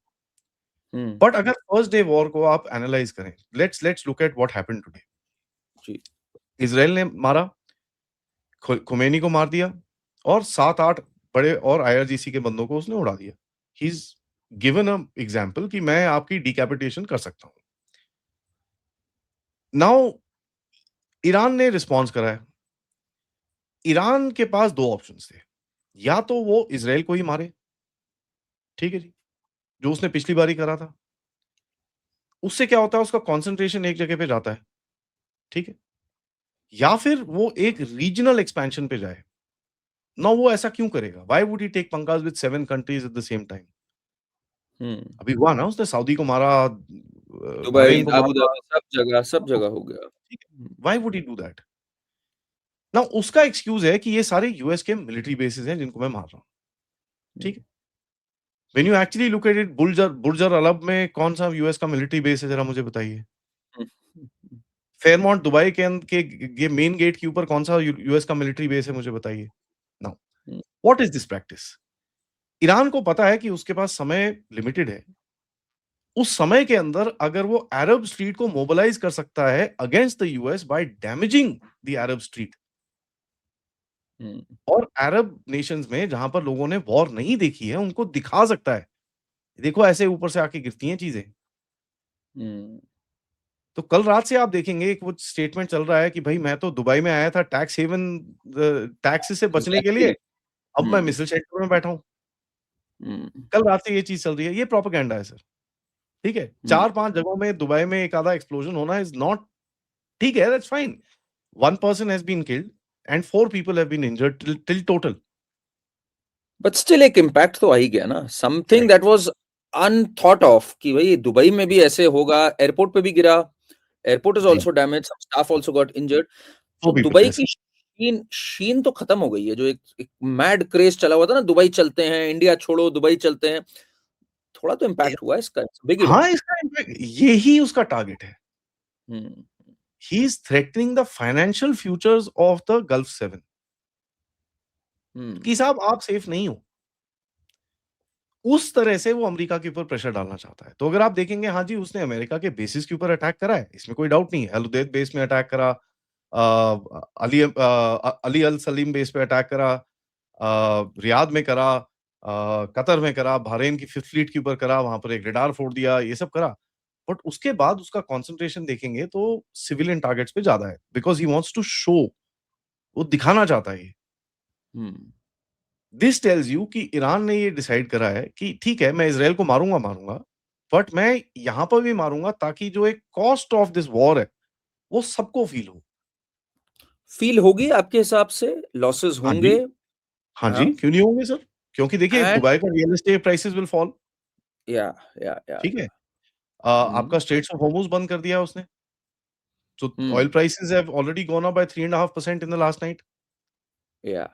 But अगर फर्स्ट डे वॉर को आप एनालाइज करें, let's look at what happened today. जी। इजराइल ने मारा, खुमैनी को मार दिया, और 7-8 बड़े और आईआरजीसी के बंदों को उसने उड़ा दिया। He is given a example कि मैं आपकी डिकैपिटेशन कर सकता हूं। नाउ ईरान ने रिस्पॉन्स करा है। ईरान के पास 2 ऑप्शंस थे, या तो वो इजराइल को ही मारे, ठीक है जी, जो उसने पिछली बार ही करा था। उससे क्या होता है, उसका कंसंट्रेशन एक जगह पे जाता है, ठीक है। या फिर वो एक रीजनल एक्सपेंशन पे जाए। ना वो ऐसा क्यों करेगा? व्हाई वुड ही टेक पंगास with 7 countries at the same time? अभी हुआ ना, उसने सऊदी को मारा, दुबई, बहरीन को अबू मारा। धाबी, सब जगह हो गया। ठीक है, why would he do that? ना उसका एक्सक्यूज है कि ये सारे यूएस के मिलिट्री बेसिस हैं जिनको मैं मार रहा हूं, ठीक है। When you actually look at it, Burj Al Arab में कौन सा यूएस का मिलिट्री बेस है, जरा मुझे बताइए। फेयरमाउंट दुबई के मेन गेट के ऊपर कौन सा यूएस का मिलिट्री बेस है, मुझे बताइए। Now what is this practice? Iran को पता है कि उसके पास समय लिमिटेड है। उस समय के अंदर अगर वो अरब स्ट्रीट को मोबिलाइज कर सकता है against the US by damaging the Arab street, और अरब नेशंस में जहां पर लोगों ने वॉर नहीं देखी है उनको दिखा सकता है, देखो ऐसे ऊपर से आके गिरती हैं चीजें। तो कल रात से आप देखेंगे एक वो स्टेटमेंट चल रहा है कि भाई मैं तो दुबई में आया था टैक्स हेवन, टैक्स से बचने के लिए, एग्जैक्टली। अब मैं मिसल शेल्टर में बैठा हूं। कल रात से ये चीज चल रही है, ये प्रोपेगेंडा है सर, ठीक है। 4-5 जगहों में दुबई में एक आधा एक्सप्लोजन होना इज नॉट, ठीक है, that's fine. One person has been killed and 4 people have been injured till total. But still एक इम्पैक्ट तो आ ही गया ना, something Correct. That was unthought of कि भाई दुबई में भी ऐसे होगा, एयरपोर्ट पे भी गिरा, एयरपोर्ट इज जी, also damage, some staff also got injured. So 2 people, Dubai yes. की शीन तो खत्म हो गई है, जो एक मैड क्रेज चला हुआ था ना, दुबई चलते हैं, इंडिया छोड़ो दुबई चलते हैं, थोड़ा तो ए, इम्पैक्ट हुआ इसका, बिग हाँ, इवेंट। इसका इम्पैक्ट यही उसका टारगेट है। He is threatening the financial futures of the Gulf 7 कि साहब आप सेफ नहीं हो। उस तरह से वो अमेरिका के ऊपर प्रेशर डालना चाहता है। तो अगर आप देखेंगे, हाँ जी, उसने अमेरिका के बेसिस के ऊपर अटैक करा है, इसमें कोई डाउट नहीं है। अल उदैद बेस में अटैक करा, अली अल सलीम बेस पे अटैक करा, रियाद में करा, कतर में करा, बहरीन की फिफ्थ फ्लीट के ऊपर करा, वहां पर एक रडार फोड़ दिया, ये सब करा। बट उसके बाद उसका कंसंट्रेशन देखेंगे तो सिविलियन टारगेट्स पे ज्यादा है, because he wants to show, वो दिखाना चाहता है ये। दिस टेल्स यू कि ईरान ने ये डिसाइड करा है कि ठीक है, मैं इसराइल को मारूंगा, बट मैं यहां पर भी मारूंगा ताकि जो एक कॉस्ट ऑफ दिस वॉर है वो सबको फील हो। फील होगी आपके हिसाब से, लॉसेस हाँ जी, होंगे। हाँ जी, हाँ, क्यों नहीं होंगे सर? क्योंकि देखिए एंड दुबई का real estate prices will fall. या या या ठीक है, या आपका स्ट्रेट्स ऑफ हॉर्मुज बंद कर दिया उसने, so oil prices have already gone up by 3.5% in the last night. या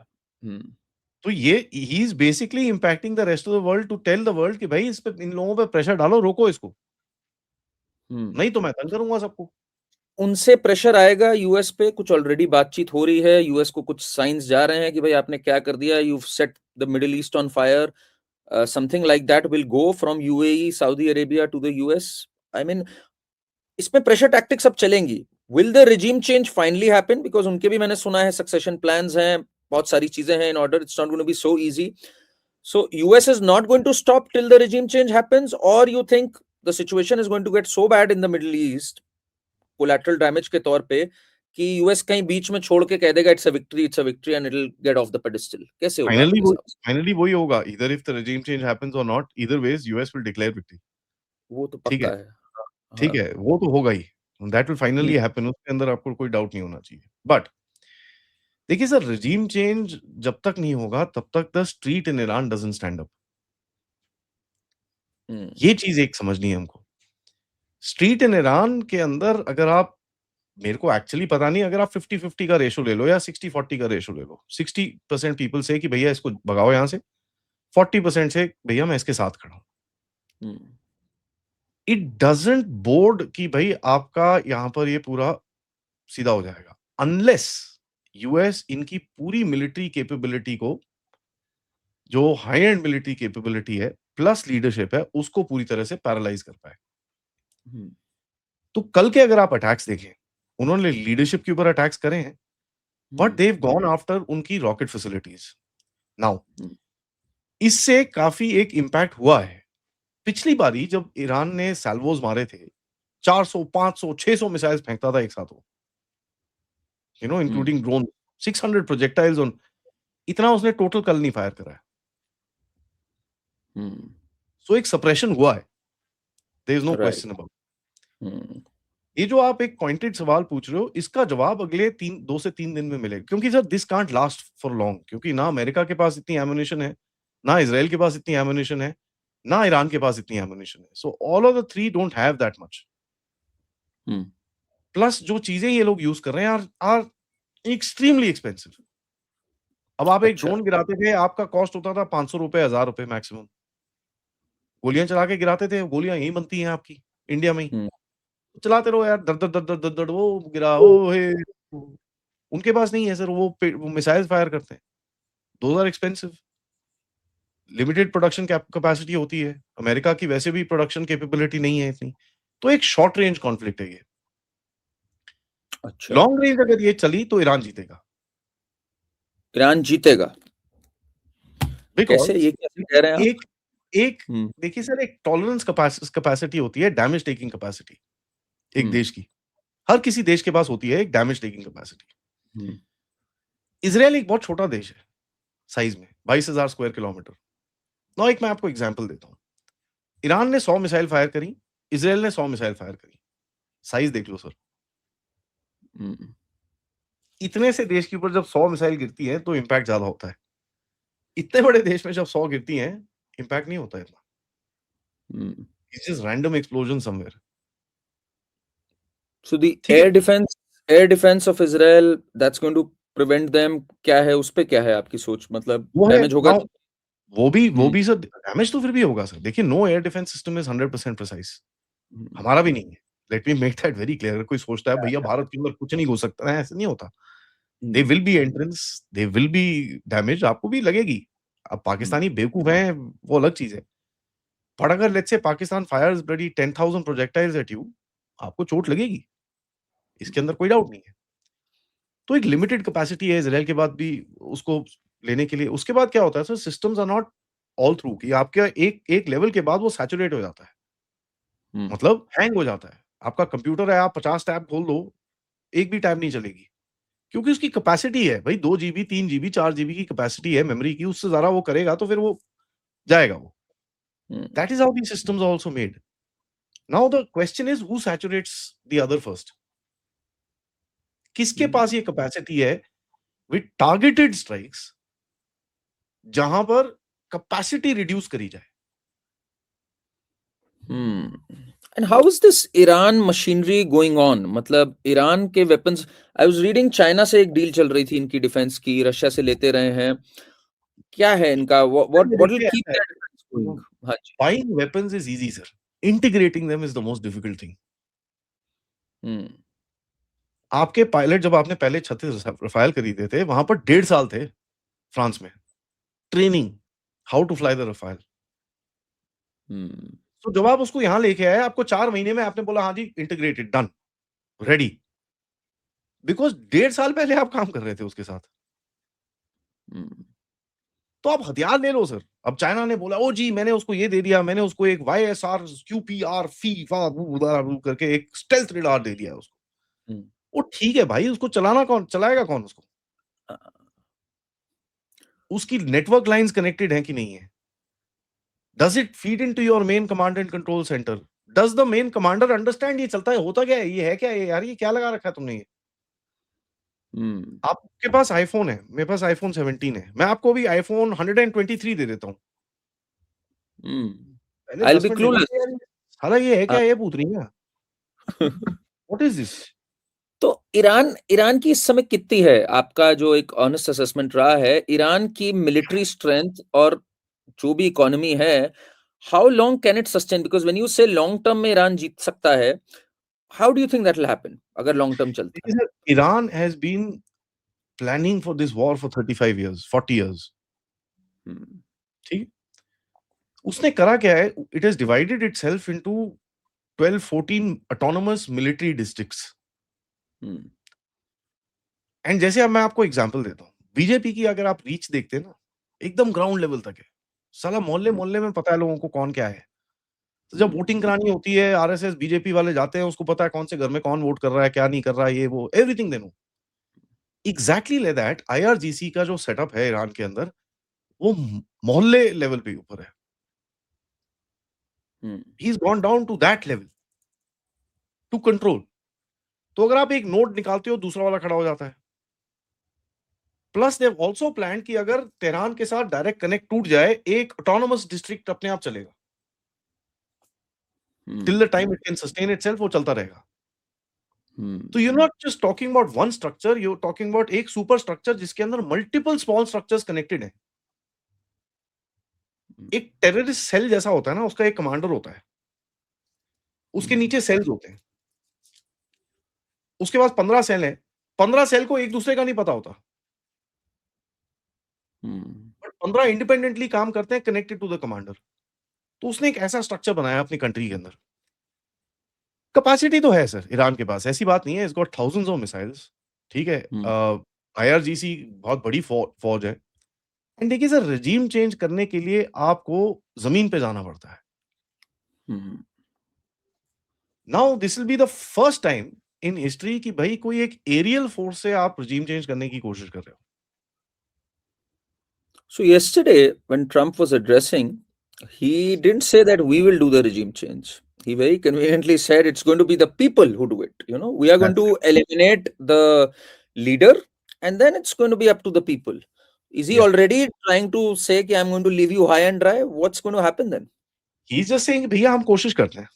तो ये he is basically impacting the rest of the world to tell the world कि भाई इस पे, इन लोगों पे प्रेशर डालो, रोको इसको, नहीं तो मैं तंग करूंगा सबको। उनसे प्रेशर आएगा यूएस पे, कुछ ऑलरेडी बातचीत हो रही है, यूएस को कुछ साइंस जा रहे हैं कि भाई आपने क्या कर दिया, you set the Middle East on fire, something like that will go from UAE, Saudi Arabia to the US. I mean, इसमें प्रेशर टैक्टिक्स अब चलेंगी। Will the regime change finally happen, because उनके भी मैंने सुना है सक्सेशन प्लान्स हैं, बहुत सारी चीजें हैं in order, it's not going to be so easy. So US is not going to stop till the regime change happens, or you think the situation is going to get so bad in the Middle East, collateral damage के तौर पे, कि US कहीं बीच में छोड़ के कह देगा it's a victory and it will get of the pedestal? कैसे होगा फाइनली आपके वो हिसाब से? फाइनली वही होगा, इधर if the regime change happens or not, either ways US will declare victory। वो तो ठीक है, पक्का है। ठीक हाँ। है, वो तो होगा ही, that will hmm, finally happen, उसके अंदर आपको कोई डाउट नहीं होना चाहिए। बट देखिए सर, regime change जब तक नहीं होगा तब तक the street in Iran doesn't stand up. Hmm, ये चीज एक समझनी है हमको। स्ट्रीट इन ईरान के अंदर अगर आप, मेरे को एक्चुअली पता नहीं, अगर आप 50-50 का रेशो ले लो या 60-40 का रेशो ले लो, 60% पीपल से कि भैया इसको भगाओ यहाँ से, 40% से भैया मैं इसके साथ खड़ा हूं। हम्म, इट डजंट बोर्ड कि भाई आपका यहां पर ये पूरा सीधा हो जाएगा, अनलेस यूएस इनकी पूरी मिलिट्री कैपेबिलिटी को, जो हाई एंड मिलिट्री कैपेबिलिटी है प्लस लीडरशिप है, उसको पूरी तरह से पैरालाइज कर पाए। हम्म, तो कल के अगर आप अटैक्स देखें, उन्होंने लीडरशिप के ऊपर अटैक्स करे हैं, बट देव गॉन आफ्टर उनकी रॉकेट फैसिलिटीज। नाउ हम्म, इससे काफी एक इंपैक्ट हुआ है। पिछली बारी जब ईरान ने सैल्वोज मारे थे, 400, 500, 600 मिसाइल्स फेंकता था एक साथ वो, हम्म, इंक्लूडिंग ड्रोन, 600 प्रोजेक्टाइल्स ऑन, इतना उसने टोटल कल नहीं फायर करा है। सो एक सप्रेशन हुआ है, there is no right. Question about. ये जो आप एक पॉइंटेड सवाल पूछ रहे हो, इसका जवाब अगले 2 से 3 दिन में मिलेगा, क्योंकि sir this can't last for long, क्योंकि ना अमेरिका के पास इतनी एमुनिशन है, ना इसराइल के पास इतनी एमुनिशन है, ना ईरान के पास इतनी एमुनिशन है। So all of the three don't have that much. Plus जो चीजें ये लोग यूज कर रहे हैं आर एक्सट्रीमली एक्सपेंसिव। अब आप एक अच्छा। ड्रोन गिराते थे, आपका कॉस्ट होता था 500 रुपए, 1000 रुपए मैक्सिमम। गोलियां चला के गिराते थे, गोलियां यही बनती हैं आपकी इंडिया में ही, हम्म, चलाते रहो यार, दर दर दर दर दर दर, वो गिरा, ओ हे। उनके पास नहीं है सर, वो मिसाइल फायर करते हैं, those are expensive. Limited production capacity होती है, अमेरिका की वैसे भी प्रोडक्शन कैपेबिलिटी नहीं है इतनी। तो एक शॉर्ट रेंज कॉन्फ्लिक्ट है ये। अच्छा, लॉन्ग रेंज अगर ये चली तो ईरान जीतेगा, ईरान जीतेगा? कैसे, बिकॉज ये कैसे कह रहे हैं आप? एक एक हम्म, देखिए सर, एक टॉलरेंस कैपेसिटी होती है, डैमेज टेकिंग कैपेसिटी एक हम्म, देश की, हर किसी देश के पास होती है एक डैमेज टेकिंग कैपेसिटी। हम्म, इसराइल एक बहुत छोटा देश है साइज में, 22,000 स्क्वायर किलोमीटर। नो, एक मैं आपको एग्जांपल देता हूँ। ईरान ने 100 मिसाइल फायर करी, इसराइल ने 100 मिसाइल फायर करी, साइज देख लो सर। हम्म, इतने से देश के ऊपर जब 100 मिसाइल गिरती है तो इम्पैक्ट ज्यादा होता है, इतने बड़े देश में जब 100 गिरती हैं, इम्पैक्ट नहीं होता इतना। Hmm. It's just random explosion somewhere. So the ठीक है, air defense of Israel, that's going to prevent them, क्या है उस पे, क्या है आपकी सोच, मतलब वो है डैमेज होगा? नाउ, वो हम्म, भी सर डैमेज तो फिर भी होगा सर। देखिए, no air defence system is 100% precise, hmm, हमारा भी नहीं है। Let me make that very clear. अगर कोई सोचता है भैया भारत के अंदर कुछ नहीं हो सकता है, ऐसे नहीं होता। They hmm, will be entrance, they will be damage, आपको भी लगेगी। अब हम्म, पाकिस्तानी बेवकूफ हैं, वो अलग चीज है। बट अगर let's say Pakistan fires bloody 10,000 projectiles at you, आपको चोट लगेगी, इसके अंदर कोई डाउट नहीं है। तो एक लिमिटेड कैपेसिटी है इसराइल के बाद भी उसको लेने के लिए। उसके बाद क्या होता है sir, systems are not all through, कि आपका एक एक लेवल के बाद वो सैचुरेट हो जाता है, हम्म, मतलब हैंग हो जाता है। आपका कंप्यूटर है, आप 50 टैब खोल दो, एक भी टैब नहीं चलेगी। क्योंकि उसकी कैपेसिटी है भाई 2 जीबी 3 जीबी 4 जीबी की कैपेसिटी है मेमोरी की, उससे ज्यादा वो करेगा तो फिर वो जाएगा वो। That is how the systems are also made. Now the question is who saturates the other first. किसके पास ये कैपेसिटी है विद टारगेटेड स्ट्राइक्स जहां पर कैपेसिटी रिड्यूस करी जाए। And how is this Iran machinery going on? मतलब Iran के weapons, I was reading China से एक डील चल रही थी इनकी डिफेंस की, रशिया से लेते रहे हैं। क्या है इनका? What will keep their defense going? हाँ जी। Buying weapons is easy, sir. Integrating them is the most difficult thing. आपके पायलट जब आपने पहले 36 रफाल खरीदे थे वहां पर 1.5 साल थे फ्रांस में training how to fly the Rafale. तो जब आप उसको यहां लेके आए आपको 4 महीने में आपने बोला हाँ जी इंटीग्रेटेड डन रेडी, बिकॉज 1.5 साल पहले आप काम कर रहे थे उसके साथ। तो आप हथियार ले लो सर। अब चाइना ने बोला ओ जी मैंने उसको ये दे दिया, मैंने उसको एक YSR QPR करके एक स्टेल्थ रडार दे दिया उसको। वो ठीक है भाई, उसको चलाना कौन चलाएगा, कौन उसको? उसकी नेटवर्क लाइंस कनेक्टेड है कि नहीं है? Does it feed into your main command and control centre? Does the main commander understand ये चलता है, होता क्या है, ये है क्या, ये यार ये क्या लगा रखा है तुमने ये? आपके पास आईफोन है, मेरे पास आईफोन 17 है, मैं आपको अभी आईफोन 123 दे देता हूँ। पहले I'll 10 be मिनट clueless. देखो साला ये है क्या, ये पूछ रही है व्हाट इज दिस? तो ईरान की इस समय कितनी है? आपका जो एक ऑनेस्ट असेसमेंट रहा है ईरान की मिलिट्री स्ट्रेंथ और जो भी इकोनॉमी है, how long can it sustain? Because when you say long term में ईरान जीत सकता है, how do you think that will happen अगर लॉन्ग टर्म चलता है? Iran has been planning for this war for 35 years 40 years. ठीक, उसने करा क्या है, it has divided itself into 12-14 autonomous military districts. And जैसे अब मैं आपको एग्जांपल देता हूँ, बीजेपी की अगर आप रीच देखते हैं ना, एकदम ग्राउंड लेवल तक है, साला मोहल्ले मोहल्ले में पता है लोगों को कौन क्या है। तो जब वोटिंग करानी होती है, आरएसएस बीजेपी वाले जाते हैं, उसको पता है कौन से घर में कौन वोट कर रहा है, क्या नहीं कर रहा है, ये वो everything they know. Exactly like that IRGC का जो सेटअप है ईरान के अंदर, वो मोहल्ले लेवल पे ऊपर है। He is gone down to that level to control. तो अगर आप एक नोट निकालते हो, दूसरा वाला खड़ा हो जाता है। प्लस दे ऑल्सो प्लान कि अगर तेहरान के साथ डायरेक्ट कनेक्ट टूट जाए, एक ऑटोनोमस डिस्ट्रिक्ट अपने आप चलेगा till the time it can sustain itself, वो चलता रहेगा। तो you not just talking about one structure, you talking about एक सुपर स्ट्रक्चर जिसके अंदर मल्टीपल स्मॉल स्ट्रक्चर्स कनेक्टेड हैं। एक टेररिस्ट सेल जैसा होता है ना, उसका एक कमांडर होता है, उसके नीचे सेल्स होते हैं, उसके पास 15 सेल हैं, 15 सेल को एक दूसरे का नहीं पता होता, बट 15 इंडिपेंडेंटली काम करते हैं कनेक्टेड टू द कमांडर। तो उसने एक ऐसा स्ट्रक्चर बनाया अपनी कंट्री के अंदर। कैपेसिटी तो है सर ईरान के पास, ऐसी बात नहीं है, it's got thousands of missiles, ठीक है। आईआरजीसी बहुत बड़ी फौज है। एंड देखिए सर, रेजीम चेंज करने के लिए आपको जमीन पे जाना पड़ता है। Now this will be the first time in history कि भाई कोई एक एरियल फोर्स से आप रेजीम चेंज करने की कोशिश कर रहे हो। So yesterday when Trump was addressing, he didn't say that we will do the regime change. He very conveniently said it's going to be the people who do it. You know, we are going to eliminate the leader and then it's going to be up to the people. Is he already trying to say कि I'm going to leave you high and dry? What's going to happen then? He's just saying भैया हम कोशिश करते हैं।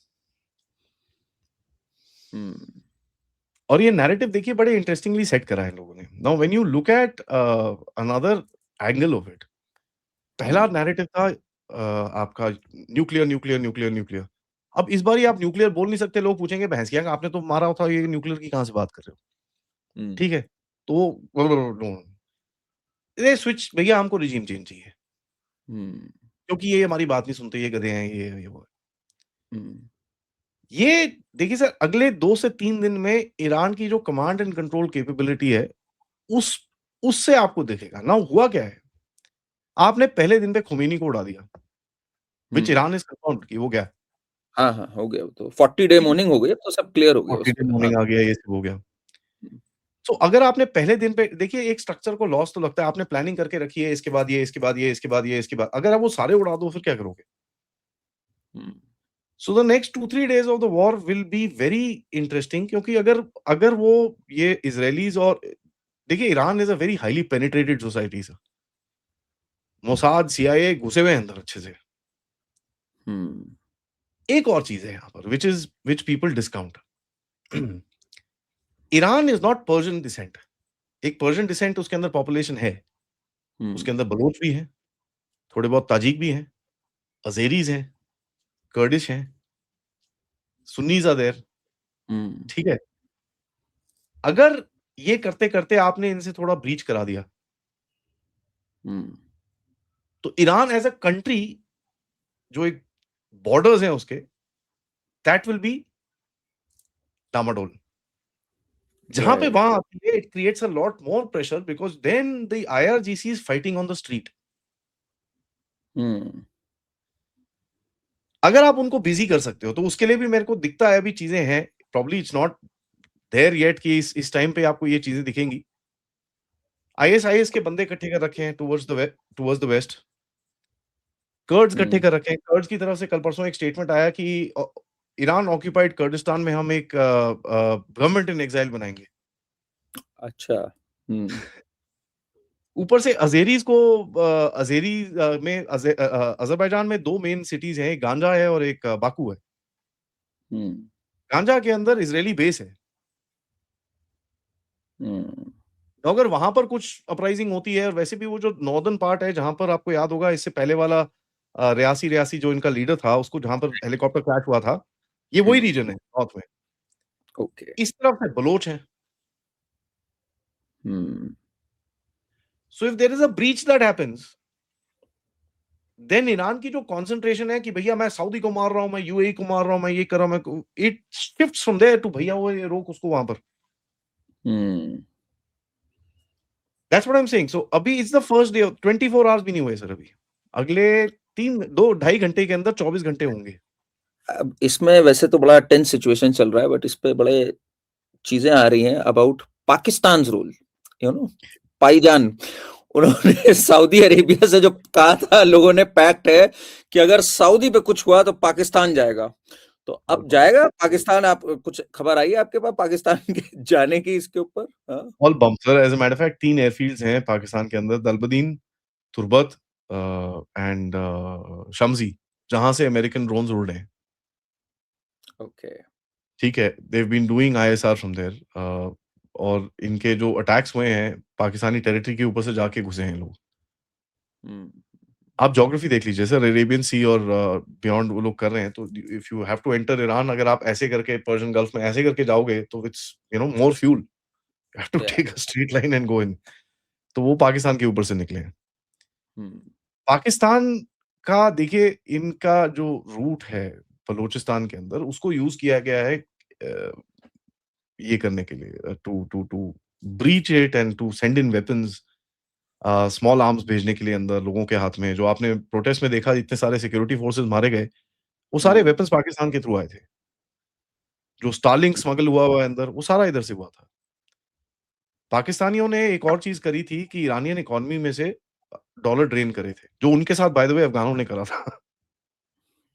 और ये narrative देखिए बड़े इंटरेस्टिंगली सेट करा है इन लोगों ने। Now when you look at another angle of it, पहला नैरेटिव था आपका न्यूक्लियर न्यूक्लियर न्यूक्लियर न्यूक्लियर। अब इस बार आप न्यूक्लियर बोल नहीं सकते, लोग पूछेंगे भैंस क्या आपने तो मारा था, ये न्यूक्लियर की कहां से बात कर रहे हो? ठीक है, तो ये स्विच भैया हमको रिजीम चेंज चाहिए क्योंकि ये हमारी बात नहीं सुनते, ये गधे हैं, ये वो। ये देखिए सर, अगले 2 से 3 दिन में ईरान की जो कमांड एंड कंट्रोल कैपेबिलिटी है, उससे आपको दिखेगा। ना हुआ क्या है, आपने पहले दिन पे खुमैनी को उड़ा दिया, विच ईरान इज कंफर्म्ड कि वो गया। हाँ हाँ हो गया, तो 40 डे मॉर्निंग हो गई, तो सब क्लियर हो गया 40 डे मॉर्निंग आ गया, ये सब हो गया। सो अगर आपने पहले दिन पे देखिए एक स्ट्रक्चर को लॉस तो लगता है, आपने प्लानिंग करके रखी है, इसके बाद ये, इसके बाद ये, इसके बाद ये, इसके बाद अगर आप वो सारे उड़ा दो फिर क्या करोगे? So the next 2-3 days of the war will be very interesting क्योंकि अगर अगर वो ये इजरायलीज और देखिए Iran is a very highly penetrated society sir. Mossad, CIA घुसे हुए हैं अंदर अच्छे से। एक और चीज है यहाँ पर which people discount. Iran is not Persian descent. एक पर्शियन डिसेंट उसके अंदर पॉपुलेशन है, उसके अंदर बलोच भी हैं, थोड़े बहुत ताजिक भी हैं, अजेरीज हैं, कर्डिश हैं, सुन्नीज आर देयर, ठीक है। अगर ये करते करते आपने इनसे थोड़ा ब्रीच करा दिया तो ईरान एज अ कंट्री जो एक बॉर्डर्स हैं उसके दैट विल बी डामाडोल। जहां पे वहां आती है it creates a lot more pressure because then the IRGC is fighting on the street. अगर आप उनको बिजी कर सकते हो तो उसके लिए भी मेरे को दिखता है अभी चीजें हैं, probably it's not there yet कि इस टाइम पे आपको ये चीजें दिखेंगी। आईएसआईएस के बंदे इकट्ठे कर रखे हैं टुवर्ड्स द वेस्ट, कर्ड्स इकट्ठे कर रखे हैं। कर्ड्स की तरफ से कल परसों एक स्टेटमेंट आया कि ईरान ऑक्यूपाइड कर्डिस्तान में हम एक गवर्नमेंट इन एग्जाइल बनाएंगे। अच्छा। ऊपर से अजेरीज को अजेरी में अजरबैजान में दो मेन सिटीज हैं, एक गांजा है और एक बाकू है। गांजा के अंदर इजरायली बेस है। तो अगर वहां पर कुछ अपराइजिंग होती है, और वैसे भी वो जो नॉर्दर्न पार्ट है जहां पर आपको याद होगा इससे पहले वाला रियासी जो इनका लीडर था उसको जहां पर हेलीकॉप्टर क्रैश हुआ था, ये वही रीजन है नॉर्थ में। ओके। इस तरफ से बलोच है। So if there is a breach that happens then Iran की जो कंसंट्रेशन है कि भैया मैं सऊदी को मार रहा हूं, मैं यूएई को मार रहा हूं, मैं ये कर रहा हूं, it shifts from there to भैया वो ये रोक उसको वहां पर। That's what I am saying. So अभी it's the first day, 24 hours भी नहीं हुए सर अभी। अगले 2-2.5 घंटे के अंदर 24 घंटे होंगे। अब इसमें वैसे तो बड़ा टेंस सिचुएशन चल रहा है, बट इस पे बड़े चीजें आ रही हैं अबाउट पाकिस्तान रूल, पाईजान। उन्होंने सऊदी अरेबिया से जो कहा था, लोगों ने पैक्ट है कि अगर सऊदी पे कुछ हुआ तो पाकिस्तान जाएगा। तो अब जाएगा पाकिस्तान? आप कुछ खबर आई है आपके पास पाकिस्तान के जाने की इसके ऊपर? All bomb sir. As a matter of fact 3 airfields हैं पाकिस्तान के अंदर, दलबदीन, तुर्बत एंड शम्सी, जहां से अमेरिकन ड्रोन्स उड़ रहे हैं। ओके। ठीक है, they have been doing ISR from there, और इनके जो अटैक्स हुए हैं पाकिस्तानी टेरिटरी के ऊपर से जाके घुसे हैं लोग। आप ज्योग्राफी देख लीजिए सर, अरेबियन सी और बियॉन्ड वो लोग कर रहे हैं। तो if you have to enter Iran, अगर आप ऐसे करके पर्शियन गल्फ में ऐसे करके जाओगे तो it's more fuel, you have to take a straight line and go in. तो वो पाकिस्तान के ऊपर से निकले हैं। पाकिस्तान का देखिए इनका जो रूट है बलूचिस्तान के अंदर, उसको यूज किया गया है ये करने के लिए, to breach it and to send in weapons, small arms भेजने के लिए अंदर लोगों के हाथ में। जो आपने प्रोटेस्ट में देखा इतने सारे सिक्योरिटी फोर्सेस मारे गए, वो सारे वेपन्स पाकिस्तान के थ्रू आए थे। जो स्टारलिंक स्मगल हुआ है अंदर, वो सारा इधर से हुआ था। पाकिस्तानियों ने एक और चीज करी थी कि ईरानियन इकोनॉमी में से डॉलर ड्रेन करे थे, जो उनके साथ बाय द वे अफगानों ने करा था।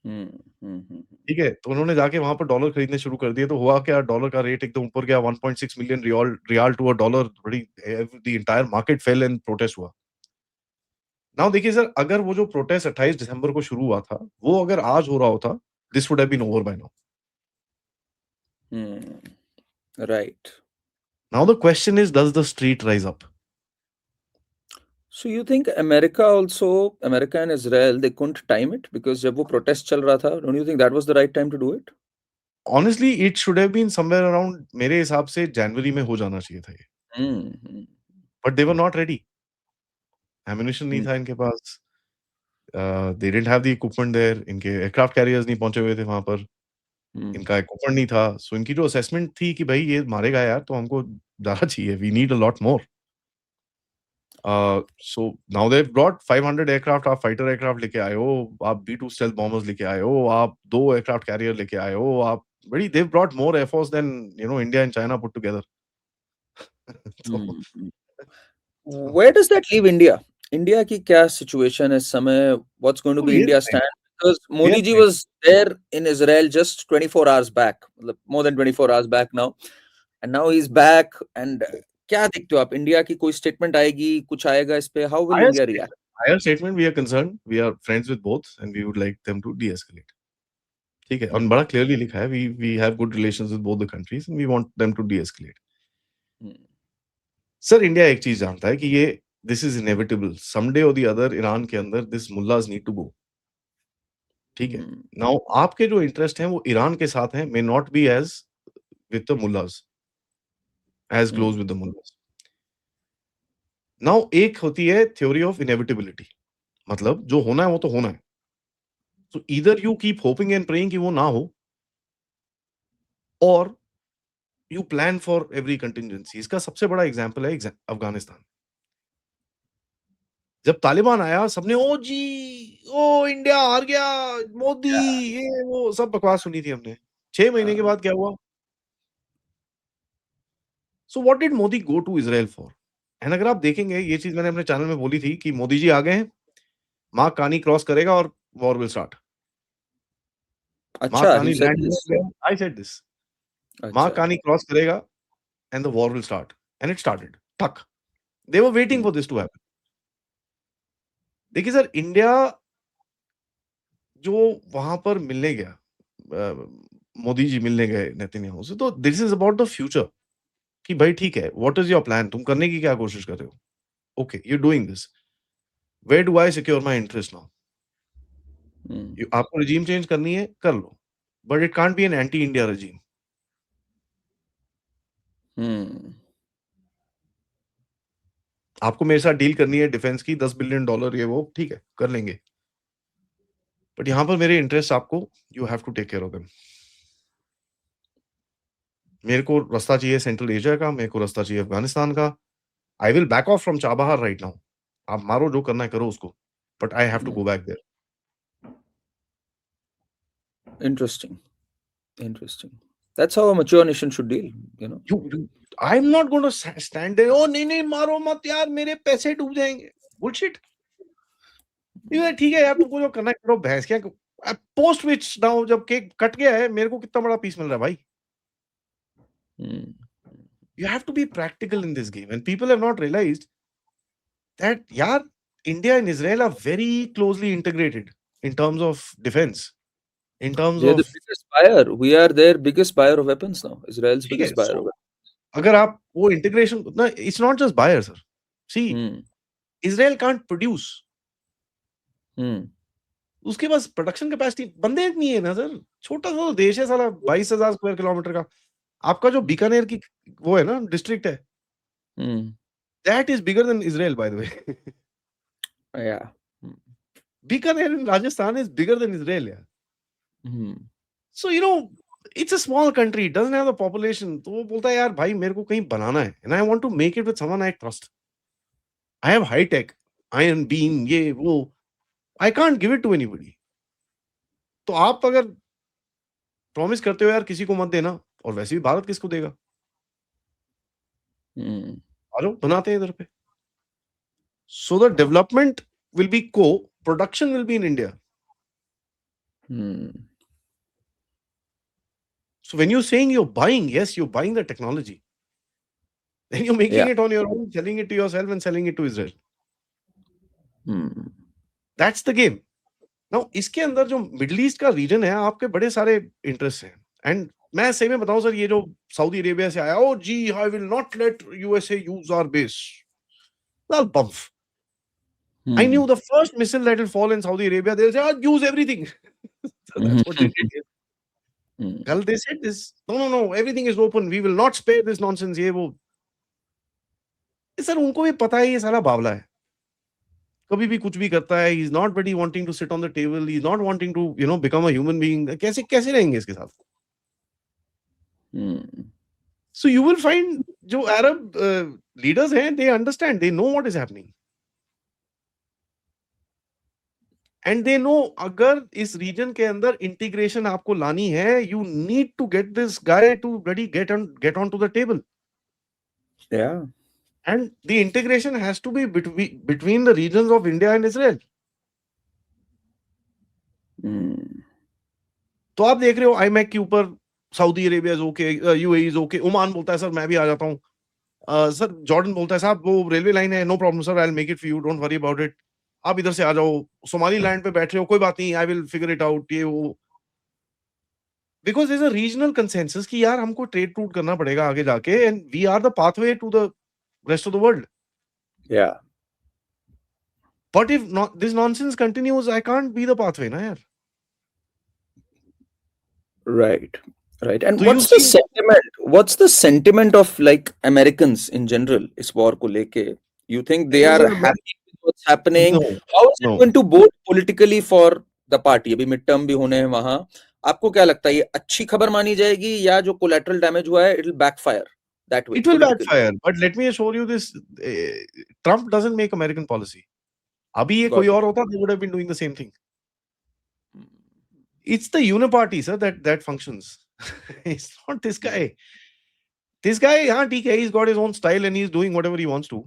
ठीक है, तो उन्होंने जाके वहां पर डॉलर खरीदने शुरू कर दिए। तो हुआ क्या, डॉलर का रेट एकदम ऊपर गया, 1.6 million riyal to a dollar. बड़ी the entire market fail and protest हुआ। नाउ देखिए सर, अगर वो जो प्रोटेस्ट 28 दिसंबर को शुरू हुआ था, वो अगर आज हो रहा होता, this would have been over by now. Right. Now the question is, does the street rise up? So you think America and Israel, they couldn't time it because जब वो protest चल रहा था, don't you think that was the right time to do it? Honestly, it should have been somewhere around, मेरे हिसाब से जनवरी में हो जाना चाहिए था ये। But they were not ready. Ammunition नहीं था इनके पास। They didn't have the equipment there. इनके एयरक्राफ्ट कैरियर्स नहीं पहुंचे हुए थे वहां पर। इनका इक्विपमेंट नहीं था। सो इनकी जो असेसमेंट थी कि भाई ये मारेगा यार, तो हमको ज्यादा चाहिए, we need a lot more. So now they brought 500 aircraft. आप फाइटर एयरक्राफ्ट लेके आए हो, आप B2 स्टेल्थ बॉम्बर्स लेके आए हो, आप 2 एयरक्राफ्ट कैरियर लेके आए हो, आप बड़ी they brought more air force than India and China put together. तो Where does that leave India? India की क्या situation है इस समय? What's going to be we are India's fine. stand? Because We are Modi ji fine. was there in Israel just 24 hours back, मतलब more than 24 hours back now, and now he's back. And क्या देखते हो आप? India की कोई statement आएगी, कुछ आएगा इस पे? How will Higher India statement, react? higher statement, we are concerned, we are friends with both and we would like them to de-escalate. ठीक है, और बड़ा clearly लिखा है, we have good relations with both the countries and we want them to de-escalate. Sir India एक चीज जानता है कि ये दिस इज इनेविटेबल, समडे और द अदर ईरान के अंदर दिस मुल्लाज नीड टू गो, ठीक है। नाउ आपके जो इंटरेस्ट हैं वो ईरान के साथ हैं, may not be as with the mullahs, as close with the mullahs. Now एक होती है थ्योरी ऑफ इनेविटेबिलिटी, मतलब जो होना है वो तो होना है। सो either you keep hoping and praying कि वो ना हो, और you plan for every contingency. इसका सबसे बड़ा एग्जांपल है अफगानिस्तान। जब तालिबान आया सबने ओ जी, ओ इंडिया हार गया, मोदी, ये वो सब बकवास सुनी थी हमने। 6 महीने के बाद क्या हुआ? So what did Modi go to Israel for? And अगर आप देखेंगे, ये चीज़ मैंने अपने चैनल में बोली थी कि मोदी जी आ गए हैं, माँ कानी क्रॉस करेगा और वॉर विल स्टार्ट। माँ अच्छा, कानी you said land this. I said this, माँ अच्छा. कानी क्रॉस करेगा and the war will start, and it started. टक, they were waiting for this to happen. देखिए सर, इंडिया जो वहां पर मिलने गया, मोदी जी मिलने गए नेतन्याहू से, तो this is about the future कि भाई ठीक है, व्हाट इज योर प्लान, तुम करने की क्या कोशिश कर रहे हो? Okay, you doing this, where do I secure my interest now? आपको रिजीम चेंज करनी है, कर लो, but it can't be an anti India regime. आपको मेरे साथ डील करनी है डिफेंस की, $10 बिलियन, ये वो, ठीक है, कर लेंगे, बट यहां पर मेरे इंटरेस्ट आपको, you have to take care of them. मेरे को रास्ता चाहिए सेंट्रल एशिया का, मेरे को रास्ता चाहिए अफगानिस्तान का। I will back off from Chabahar right now. आप मारो, जो करना है करो उसको, but I have to go back there. Interesting. Interesting. That's how a mature nation should deal, you know. I am not going to stand there, ओ नहीं नहीं मारो मत यार, मेरे पैसे डूब जाएंगे, बुलशिट। ये ठीक है यार, तुमको जो करना है करो, भैंस क्या। पोस्ट विच नाउ, जब केक कट गया है, मेरे को कितना बड़ा पीस मिल रहा है भाई? You have to be practical in this game, and people have not realized that, yaar, India and Israel are very closely integrated in terms of defense, in terms They're the of, biggest buyer. We are their biggest buyer of weapons now. Israel's ठीक है। biggest buyer of So weapons. अगर आप वो integration ना, it's not just buyer sir, see, Israel can't produce, उसके पास production capacity, बंदे नहीं है ना सर, छोटा सा तो देश है साला, 22,000 स्क्वायर किलोमीटर का। आपका जो बीकानेर की वो है ना डिस्ट्रिक्ट है, that is bigger than Israel by the way. Yeah. Bikaner in Rajasthan is bigger than Israel, yeah. So, you know, it's a small country, it doesn't have the population. तो वो बोलता है यार भाई मेरे को कहीं बनाना है, and I want to make it with someone I trust. I have high tech, iron beam, ये वो, I can't give it to anybody. तो आप अगर प्रॉमिस करते हो यार किसी को मत देना, और वैसे भी भारत किसको देगा? हेलो, बनाते हैं इधर पे। So the development will be production will be in India. So when you're saying you're buying, yes, you're buying the technology. Then you're making it on your own, selling it to yourself and selling it to Israel. That's the game. Now, इसके अंदर जो middle east का reason है, आपके बड़े सारे interest हैं। And मैं सही में बताऊं सर, ये जो सऊदी अरेबिया से आया, ओ जी, I will not let USA use our base, well, bump. I knew the first missile that will fall in Saudi Arabia, they'll say, "Oh, use everything." So that's what they did. Kal they said this, no, everything is open. We will not spare this nonsense. ये वो, sir उनको भी पता है ये साला बावला है, कभी भी कुछ भी करता है। He is not really wanting to sit on the table. He is not wanting to, you know, become a human being. कैसे कैसे रहेंगे इसके साथ? So you will find जो Arab leaders हैं, they understand, they know what is happening. And they know अगर इस region के अंदर integration आपको लानी है, you need to get this guy to really get on to the table. Yeah. And the integration has to be between the regions of India and Israel. तो आप देख रहे हो आईमैक के ऊपर Saudi Arabia is okay, UAE is okay, Oman बोलता है sir मैं भी आ जाता हूँ, सर जॉर्डन बोलता है साहब वो रेलवे लाइन है, no problem sir, I will make it for you, don't worry about it, आप इधर से आ जाओ, सोमाली लैंड पे बैठ रहे हो कोई बात नहीं, I will figure it out, ये वो, because there is a regional consensus कि यार हमको ट्रेड रूट करना पड़ेगा आगे जाके, and we are the pathway to the rest of the world. Yeah. But if this nonsense continues, I can't be the pathway ना यार. Right. Right. And तो you what's the see, sentiment? What's the sentiment of like Americans in general इस war को लेके? You think they are happy with what's happening? No How is it no going to bode politically for the party? अभी mid term भी होने हैं वहां. आपको क्या लगता है ये अच्छी खबर मानी जाएगी या जो collateral damage हुआ है, it'll backfire that way it will politically? backfire, but let me assure you this, Trump doesn't make American policy. अभी ये कोई Got it. और होता, they would have been doing the same thing. It's the uniparty, sir, that functions. It's not this guy. This guy, हाँ ठीक है, he's got his own style and he's doing whatever he wants to.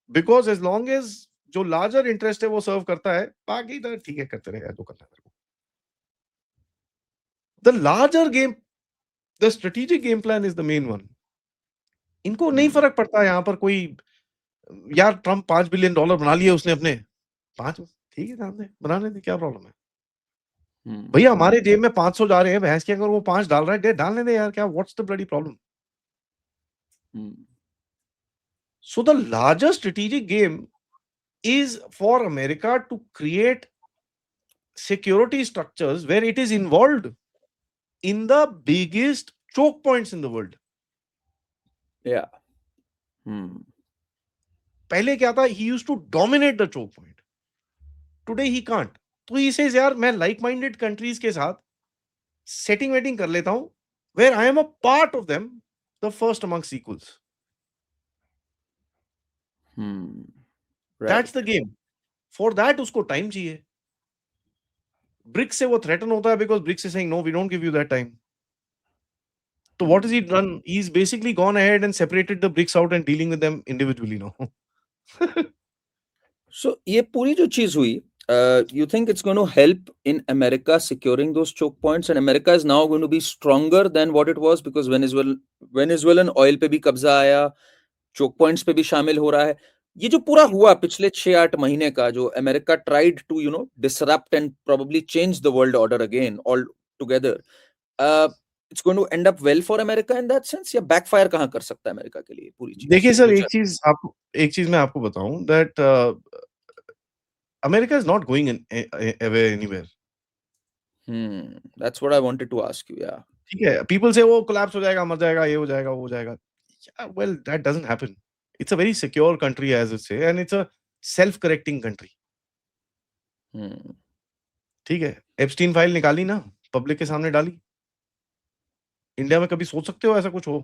Because as long as जो larger interest है वो serve करता है, बाकी तो ठीक है करते रहे जो करना है. The larger game, the strategic game plan is the main one. इनको नहीं फर्क पड़ता यहाँ पर कोई, यार ट्रम्प $5 बिलियन बना लिए उसने अपने, 5 ठीक है सामने बनाने दे, क्या प्रॉब्लम है भैया, हमारे जेब में 500 जा रहे हैं भैंस के, अगर वो 5 डाल रहा है डालने दे यार, क्या what's the bloody problem. So the larger strategic game is for America to create security structures where it is involved in the biggest choke points in the world. Yeah. पहले क्या था, he used to dominate the choke point. Today he can't. तो he says यार मैं like minded countries के साथ setting waiting कर लेता हूं, where I am a part of them, the first amongst equals. Right. That's the game. For that उसको time चाहिए. ब्रिक्स से वो थ्रेटन होता है because BRICS is saying no, we don't give you that time. So what has he done? He's basically gone ahead and separated the BRICS out and dealing with them individually now. So ये पूरी जो चीज हुई, you think it's going to help in America securing those choke points, and America is now going to be stronger than what it was because Venezuelan oil पे भी कब्जा आया, choke points पे भी शामिल हो रहा है. ये जो पूरा हुआ पिछले 6-8 महीने का, जो America tried to disrupt and probably change the world order again all together, it's going to end up well for America in that sense, या backfire कहाँ कर सकता है अमेरिका के लिए पूरी चीज? देखिए सर, एक चीज मैं आपको बताऊं, that America is not going away anywhere. That's what I wanted to ask you. Yeah. ठीक है, people say वो collapse हो जाएगा, मर जाएगा, ये हो जाएगा, वो हो जाएगा. Yeah, well, that doesn't happen. It's a very secure country, as it say, and it's a self-correcting country. ठीक है, एप्स्टीन फाइल निकाली ना, पब्लिक के सामने डाली. इंडिया में कभी सोच सकते हो ऐसा कुछ हो?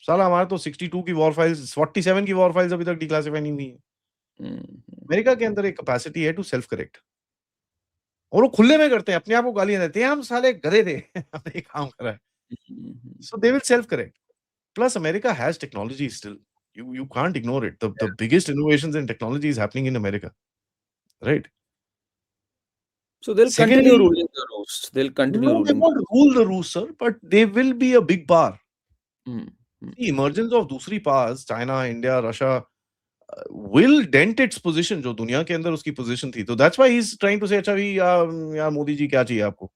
साला हमारा तो 62 की वॉर फाइल्स, 47 की वॉर फाइल्स अभी तक डिक्लासिफाई नहीं हुई है. अमेरिका के अंदर एक कैपेसिटी है टू सेल्फ करेक्ट, और वो खुले में करते हैं, अपने आप को गालियां देते हैं, हम साले गधे थे, हमने ये काम करा है. So they will self correct. Plus America has technology still. You can't ignore it. The biggest innovations in technology is happening in America. Right? So they'll Secondly, continue ruling the roost. They'll continue no, they ruling. won't rule the roost, sir, but they will be a big power. The The emergence of दूसरी powers, China, India, Russia, will dent its position, जो दुनिया के अंदर उसकी position थी. तो that's why he's trying to say, अच्छा भी यार मोदी जी क्या चाहिए आपको?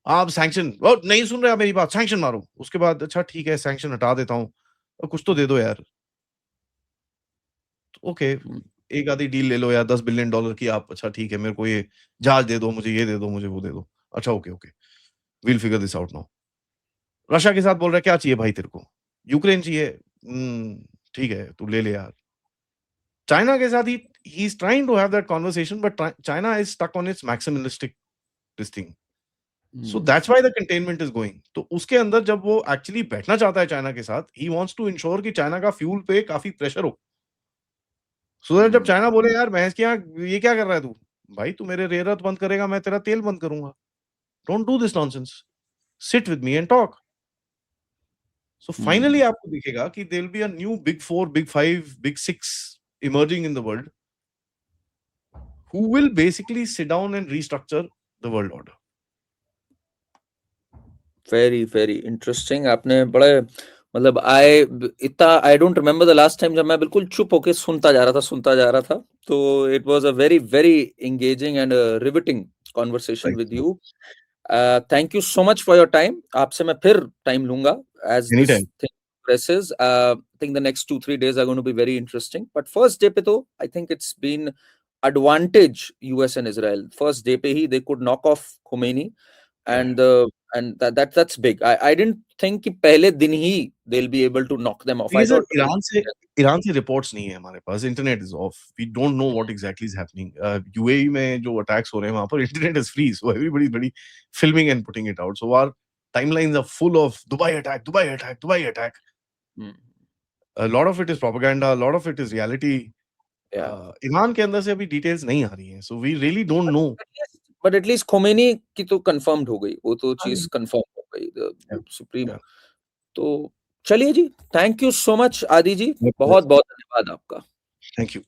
आप सैंक्शन, नहीं सुन रहे आप मेरी बात, सैंक्शन मारो. उसके बाद अच्छा ठीक है, सैंक्शन हटा देता हूँ, कुछ तो दे दो यार. ओके, एक आधी डील ले लो यार, $10 बिलियन की, आप अच्छा ठीक है, मेरे को ये जहाज दे दो, मुझे ये दे दो, मुझे वो दे दो. अच्छा okay, we'll figure this out now. Russia के साथ बोल रहा है क्या चाहिए भाई तेरे को? यूक्रेन चाहिए, ठीक है तू ले ले यार. चाइना के साथ ही is trying to have that conversation, but China is stuck on its maximalistic this thing. So that's why the containment is going. तो उसके अंदर जब वो एक्चुअली बैठना चाहता है चाइना के साथ, he wants to ensure कि चाइना का फ्यूल पे काफी प्रेशर हो. So that जब चाइना बोले यार भैंस के यहाँ ये क्या कर रहा है तू? भाई तू मेरे रेयर अर्थ बंद करेगा, मैं तेरा तेल बंद करूंगा. Don't do this nonsense. Sit with me and talk. So finally आपको दिखेगा कि there will be a new big 4, big 5, big 6 emerging in the world who will basically sit down and restructure the world order. Very very interesting. आपने बड़े मतलब I don't remember the last time जब मैं बिल्कुल चुप होके सुनता जा रहा था। तो it was a very very engaging and riveting conversation with you. Thank you so much for your time. आपसे मैं फिर टाइम लूंगा as this Anytime. Thing progresses. I think the next 2-3 days are going to be very interesting. But first day पे तो I think it's been advantage US and Israel. First day पे ही they could knock off Khomeini and that's big. I didn't think कि पहले दिन ही they'll be able to knock them off. I sir thought Iran से reports नहीं है हमारे पास, internet is off, we don't know what exactly is happening. UAE में जो अटैक्स हो रहे हैं वहां पर internet is free, so everybody is बड़ी filming and putting it out, so our timelines are full of Dubai attack. A lot of it is propaganda, a lot of it is reality. Iran के अंदर से अभी details नहीं आ रही हैं, so we really don't know. But at least Khomeini की तो confirmed हो गई, वो तो चीज कंफर्म हो गई सुप्रीम। तो चलिए जी, थैंक यू सो मच आदि जी, बहुत बहुत धन्यवाद आपका। Thank you.